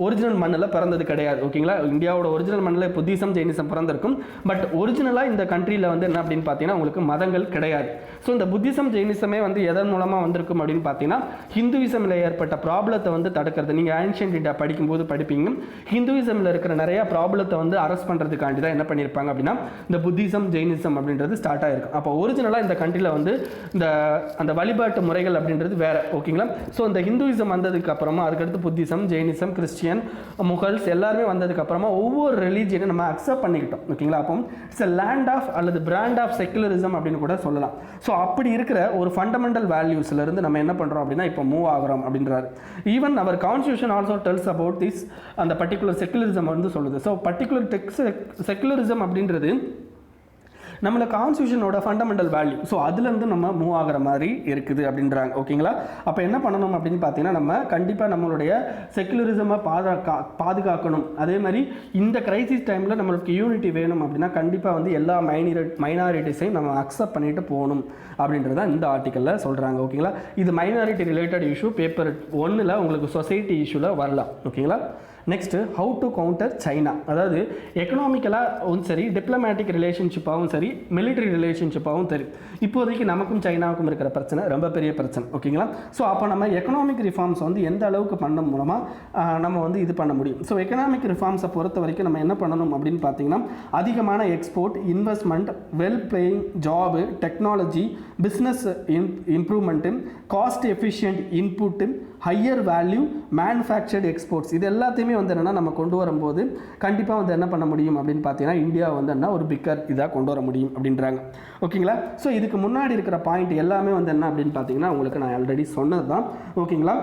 ஒரிஜினல் மண்ணில் பிறந்தது கிடையாது. ஓகேங்களா? இந்தியாவோட ஒரிஜினல் மண்ணில் புத்திசம், ஜெயினிசம் பிறந்திருக்கும். பட் ஒரிஜினலாக இந்த கண்ட்ரியில் வந்து என்ன அப்படின்னு பார்த்தீங்கன்னா உங்களுக்கு மதங்கள் கிடையாது. ஸோ இந்த புத்திசம், ஜெயினிசமே வந்து எதன் மூலமாக வந்திருக்கும் அப்படின்னு பார்த்தீங்கன்னா ஹிந்துவிசமில் ஏற்பட்ட ப்ராப்ளத்தை வந்து தடுக்கிறது. நீங்கள் ஆன்ஷியன்ட் இந்தியா படிக்கும்போது படிப்பீங்க, ஹிந்துவிசமில் இருக்கிற நிறைய ப்ராப்ளத்தை வந்து அரெஸ்ட் பண்ணுறதுக்காண்டி தான் என்ன பண்ணியிருப்பாங்க அப்படின்னா இந்த புத்திசம், ஜெயினிசம் அப்படின்றது ஸ்டார்ட் ஆகிருக்கும். அப்போ ஒரிஜினலாக இந்த கண்ட்ரியில் வந்து அந்த வழிபாட்டு முறைகள் அப்படின்றது வேறு. ஓகேங்களா? ஸோ இந்த ஹிந்துவிசம் வந்ததுக்கு அப்புறமா அதுக்கடுத்து புத்திசம், ஜெயினிசம், கிறிஸ்டியன், முகல்ஸ் எல்லாருமே வந்ததுக்கு அப்புறமா ஒவ்வொரு ரிலீஜியனை நம்ம அக்செப்ட் பண்ணிக்கிட்டோம். ஓகேங்களா? அப்போ இட்ஸ் எ லேண்ட் ஆஃப் அல்லது பிராண்ட் ஆஃப் செக்குலரிசம் அப்படின்னு கூட சொல்லலாம். ஸோ அப்படி இருக்கிற ஒரு ஃபண்டமெண்டல் வேல்யூஸ்ல இருந்து நம்ம என்ன பண்ணுறோம் அப்படின்னா இப்போ மூவ் ஆகிறோம் அப்படின்றாரு. ஈவன் அவர் constitution also tells about this, அந்த பர்டிகுலர் செக்குலரிசம் வந்து சொல்லுது. ஸோ பர்டிகுலர் செக்குலரிசம் அப்படின்றது நம்மளை கான்ஸ்டியூஷனோட ஃபண்டமெண்டல் வேல்யூ. ஸோ அதுலேருந்து நம்ம மூவ் ஆகிற மாதிரி இருக்குது அப்படின்றாங்க. ஓகேங்களா? அப்போ என்ன பண்ணணும் அப்படின்னு பார்த்தீங்கன்னா நம்ம கண்டிப்பாக நம்மளுடைய செக்குலரிசமை பாதுகாக்கணும். அதே மாதிரி இந்த கிரைசிஸ் டைமில் நம்மளுக்கு யூனிட்டி வேணும் அப்படின்னா கண்டிப்பாக வந்து எல்லா மைனாரிட்டிஸையும் நம்ம அக்செப்ட் பண்ணிட்டு போகணும் அப்படின்றத இந்த ஆர்டிக்கலில் சொல்கிறாங்க. ஓகேங்களா? இது மைனாரிட்டி ரிலேட்டட் இஷ்யூ பேப்பர் 1ல் உங்களுக்கு சொசைட்டி இஷ்யூவில் வரலாம். ஓகேங்களா? Next how to counter China. அதாவது எக்கனாமிக்கலாகவும் சரி, டிப்ளமேட்டிக் ரிலேஷன்ஷிப்பாகவும் சரி, மிலிட்ரி ரிலேஷன்ஷிப்பாகவும் சரி, இப்போதைக்கு நமக்கும் சைனாவுக்கும் இருக்கிற பிரச்சனை ரொம்ப பெரிய பிரச்சனை. ஓகேங்களா? ஸோ அப்போ நம்ம எக்கனாமிக் ரிஃபார்ம்ஸ் வந்து எந்த அளவுக்கு பண்ண மூலமாக நம்ம வந்து இது பண்ண முடியும். ஸோ எக்கனாமிக் ரிஃபார்ம்ஸை பொறுத்த வரைக்கும் நம்ம என்ன பண்ணணும் அப்படின்னு பார்த்தீங்கன்னா அதிகமான export, investment, well playing job, technology, business improvement, cost efficient input, higher value manufactured exports, இது எல்லாத்தையுமே வந்து என்னென்னா நம்ம கொண்டு வரும்போது கண்டிப்பாக வந்து என்ன பண்ண முடியும் அப்படின்னு பார்த்தீங்கன்னா இந்தியா வந்து என்ன ஒரு பிக்கர் இதாக கொண்டு வர முடியும் அப்படின்றாங்க. ஓகேங்களா? ஸோ இதுக்கு முன்னாடி இருக்கிற பாயிண்ட் எல்லாமே வந்து என்ன அப்படின்னு பார்த்தீங்கன்னா உங்களுக்கு நான் ஆல்ரெடி சொன்னது தான். ஓகேங்களா?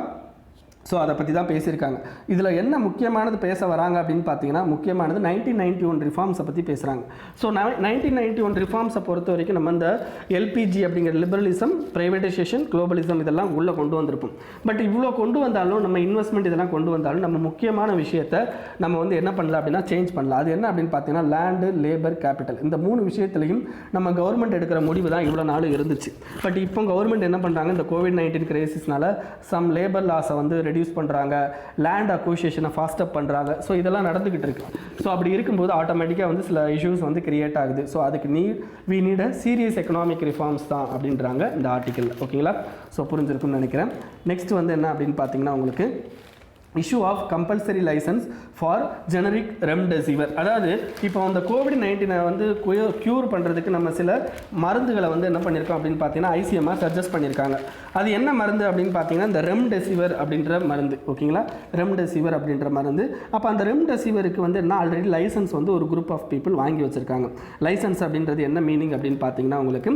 ஸோ அதை பற்றி தான் பேசியிருக்காங்க. இதில் என்ன முக்கியமானது பேச வராங்க அப்படின்னு பார்த்தீங்கன்னா முக்கியமானது 1991 ரிஃபார்ம்ஸை பற்றி பேசுகிறாங்க. ஸோ 1991 ரிஃபார்ம்ஸை பொறுத்த வரைக்கும் நம்ம இந்த எல்பிஜி அப்படிங்கிற லிபரலிசம், ப்ரைவேட்டைசேஷன், குளோபலிசம் இதெல்லாம் உள்ளே கொண்டு வந்திருப்போம். பட் இவ்வளோ கொண்டு வந்தாலும் நம்ம இன்வெஸ்ட்மெண்ட் இதெல்லாம் கொண்டு வந்தாலும் நம்ம முக்கியமான விஷயத்தை நம்ம வந்து என்ன பண்ணலாம் அப்படின்னா சேஞ்ச் பண்ணலாம். அது என்ன அப்படின்னு பார்த்தீங்கன்னா லேண்டு, லேபர், கேபிட்டல், இந்த 3 விஷயத்துலையும் நம்ம கவர்மெண்ட் எடுக்கிற முடிவு தான் இவ்வளோ நாள் இருந்துச்சு. பட் இப்போ கவர்மெண்ட் என்ன பண்ணுறாங்க, இந்த கோவிட்-19 கிரைசிஸ்னால சம் லேபர் லாஸை வந்து ரெடியூஸ் பண்ணுறாங்க, லேண்ட் அக்விசிஷனை ஃபாஸ்டப் பண்ணுறாங்க. ஸோ இதெல்லாம் நடந்துக்கிட்டு இருக்கு. ஸோ அப்படி இருக்கும்போது ஆட்டோமேட்டிக்காக வந்து சில இஷ்யூஸ் வந்து கிரியேட் ஆகுது. ஸோ அதுக்கு we need a serious economic reforms தான் அப்படின்றாங்க இந்த ஆர்டிக்கல். ஓகேங்களா? ஸோ புரிஞ்சிருக்குன்னு நினைக்கிறேன். நெக்ஸ்ட் வந்து என்ன அப்படின்னு பார்த்தீங்கன்னா உங்களுக்கு issue of compulsory licence for generic remdesivir. அதாவது இப்போ அந்த கோவிட்-19 வந்து க்யூர் பண்ணுறதுக்கு நம்ம சில மருந்துகளை வந்து என்ன பண்ணியிருக்கோம் அப்படின்னு பார்த்தீங்கன்னா ஐசிஎம்ஆர் சஜஸ்ட் பண்ணியிருக்காங்க. அது என்ன மருந்து அப்படின்னு பார்த்தீங்கன்னா இந்த ரெம்டெசிவிர் அப்படின்ற மருந்து. ஓகேங்களா? ரெம்டெசிவிர் அப்படின்ற மருந்து. அப்போ அந்த ரெம்டெசிவிருக்கு வந்து என்ன ஆல்ரெடி லைசன்ஸ் வந்து ஒரு குரூப் ஆஃப் பீப்புள் வாங்கி வச்சுருக்காங்க. லைசன்ஸ் அப்படின்றது என்ன மீனிங் அப்படின்னு பார்த்தீங்கன்னா உங்களுக்கு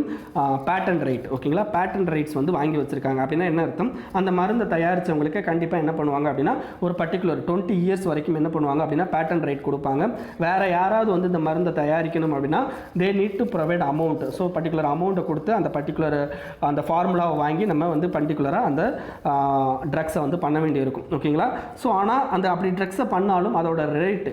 பேட்டன் ரைட். ஓகேங்களா? பேட்டன் ரைட்ஸ் வந்து வாங்கி வச்சுருக்காங்க. அப்படின்னா என்ன அர்த்தம், அந்த மருந்தை தயாரித்தவங்களுக்கு கண்டிப்பாக என்ன பண்ணுவாங்க அப்படின்னா ஒரு பர்டிகுலர் 20 இயர்ஸ் வரைக்கும் என்ன பண்ணுவாங்க அப்படின்னா பேட்டன் ரைட் கொடுப்பாங்க. வேறு யாராவது வந்து இந்த மருந்தை தயாரிக்கணும் அப்படின்னா they need to provide amount. So particular அமௌண்ட்டை கொடுத்து அந்த பர்டிகுலர் அந்த ஃபார்முலாவை வாங்கி நம்ம வந்து பர்டிகுலராக அந்த ட்ரக்ஸை வந்து பண்ண வேண்டியிருக்கும். ஓகேங்களா? ஸோ ஆனால் அந்த அப்படி ட்ரக்ஸை பண்ணாலும் அதோட ரேட்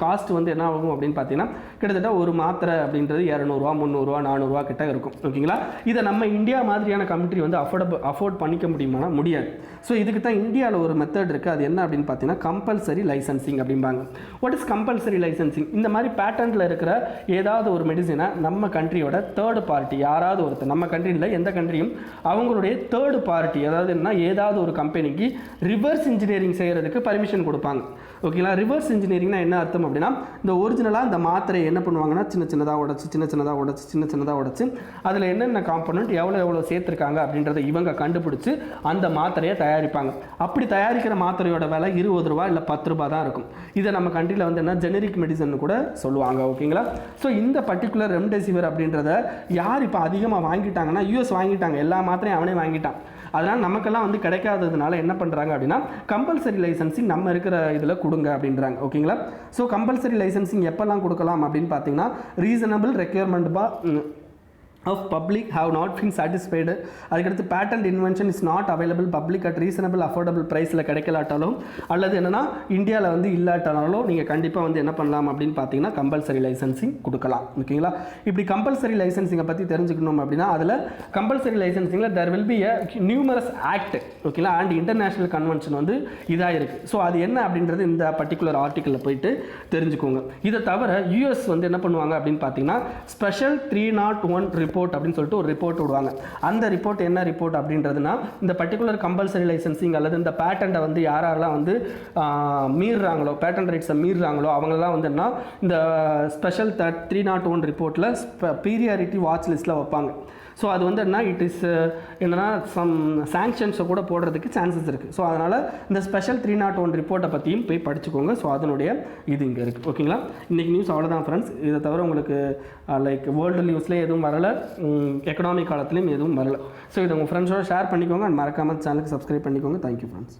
காஸ்ட் வந்து என்ன ஆகும் அப்படின்னு பார்த்தீங்கன்னா கிட்டத்தட்ட ஒரு மாத்திரை அப்படின்றது 200 300 400 கிட்ட இருக்கும். ஓகேங்களா? இதை நம்ம இந்தியா மாதிரியான கண்ட்ரி வந்து அஃபோர்ட் பண்ணிக்க முடியுமானா முடியாது. ஸோ இதுக்கு தான் இந்தியாவில் ஒரு மெத்தட் இருக்குது. அது என்ன அப்படின்னு பார்த்தீங்கன்னா கம்பல்சரி லைசன்சிங் அப்படிம்பாங்க. What is compulsory licensing? இந்த மாதிரி பேட்டர்னில் இருக்கிற ஏதாவது ஒரு மெடிசனை நம்ம கண்ட்ரியோட தேர்ட் பார்ட்டி யாராவது ஒருத்தர், நம்ம கண்ட்ரியில் எந்த கண்ட்ரியும் அவங்களுடைய தேர்ட் பார்ட்டி, அதாவது என்ன ஏதாவது ஒரு கம்பெனிக்கு ரிவர்ஸ் இன்ஜினியரிங் செய்கிறதுக்கு பர்மிஷன் கொடுப்பாங்க. ஓகேங்களா. ரிவர்ஸ் இன்ஜினியரிங்னா என்ன அர்த்தம் அப்படின்னா, இந்த ஒரிஜினலாக இந்த மாத்திரையை என்ன பண்ணுவாங்கன்னா சின்ன சின்னதாக உடச்சி அதில் என்னென்ன காம்பனண்ட் எவ்வளோ சேர்த்துருக்காங்க அப்படின்றத இவங்க கண்டுபிடிச்சி அந்த மாத்திரையை தயாரிப்பாங்க. அப்படி தயாரிக்கிற மாத்திரையோட விலை 20 ரூபா இல்லை 10 ரூபா தான் இருக்கும். இதை நம்ம கண்ட்ரியில் வந்து என்ன ஜெனரிக் மெடிசன் கூட சொல்லுவாங்க. ஓகேங்களா. ஸோ இந்த பர்டிகுலர் ரெம்டெசிவிர் அப்படின்றத யார் இப்போ அதிகமாக வாங்கிட்டாங்கன்னா யூஎஸ் வாங்கிட்டாங்க. எல்லா மாத்திரையும் அவனே வாங்கிட்டான். அதனால் நமக்கெல்லாம் வந்து கிடைக்காததுனால என்ன பண்ணுறாங்க அப்படின்னா கம்பல்சரி லைசன்சிங் நம்ம இருக்கிற இதில் கொடுங்க அப்படின்றாங்க. ஓகேங்களா. ஸோ கம்பல்சரி லைசன்சிங் எப்போல்லாம் கொடுக்கலாம் அப்படின்னு பார்த்தீங்கன்னா, reasonable requirement of public have not been satisfied. அதுக்கடுத்து patent invention is not available public at reasonable affordable ப்ரைஸில் கிடைக்கலாட்டாலும் அல்லது என்னென்னா இந்தியாவில் வந்து இல்லாட்டாலும் நீங்கள் கண்டிப்பாக வந்து என்ன பண்ணலாம் அப்படின்னு பார்த்தீங்கன்னா கம்பல்சரி லைசன்சிங் கொடுக்கலாம். ஓகேங்களா. இப்படி கம்பல்சரி லைசன்சிங்கை பற்றி தெரிஞ்சுக்கணும் அப்படின்னா அதில் கம்பல்சரி லைசன்சிங்கில் there will be a numerous act ஓகேங்களா அண்ட் இன்டர்நேஷ்னல் கன்வென்ஷன் வந்து இதாக இருக்குது. ஸோ அது என்ன அப்படின்றது இந்த பர்டிகுலர் ஆர்டிக்கிளில் போயிட்டு தெரிஞ்சுக்கோங்க. இதை தவிர யூஎஸ் வந்து என்ன பண்ணுவாங்க அப்படின்னு பார்த்தீங்கன்னா ஸ்பெஷல் 301 ரிப்போர்ட் அப்படின்னு சொல்லிட்டு ஒரு ரிப்போர்ட் விடுவாங்க. அந்த ரிப்போர்ட் என்ன ரிப்போர்ட் அப்படின்றதுனா இந்த பர்டிகுலர் கம்பல்சரி லைசன்சிங் அல்லது இந்த பேட்டன்ட்டை வந்து யாரெல்லாம் வந்து மீறுறாங்களோ பேட்டன்ட் ரைட்ஸை மீறுறாங்களோ அவங்களெல்லாம் வந்து என்ன இந்த ஸ்பெஷல் 301 ரிப்போர்ட்டில் பீரியாரிட்டி வாட்ச் லிஸ்ட்டில் வைப்பாங்க. ஸோ அது வந்து என்ன இட் இஸ் என்னென்னா சம் சாங்ஷன்ஸை கூட போடுறதுக்கு சான்சஸ் இருக்குது. ஸோ அதனால் இந்த ஸ்பெஷல் 301 ரிப்போர்ட்டை பற்றியும் போய் படிச்சுக்கோங்க. ஸோ அதனுடைய இது இங்கே இருக்குது. ஓகேங்களா. இன்றைக்கி நியூஸ் அவ்வளோதான் ஃப்ரெண்ட்ஸ். இதை தவிர உங்களுக்கு லைக் வேர்ல்டு நியூஸ்லேயே எதுவும் வரலை, எக்கனாமிக் காலத்துலேயும் எதுவும் வரலை. ஸோ இதை உங்கள் ஃப்ரெண்ட்ஸோட ஷேர் பண்ணிக்கோங்க அண்ட் மறக்காமல் சேனலுக்கு சப்ஸ்கிரைப் பண்ணிக்கோங்க. Thank you friends.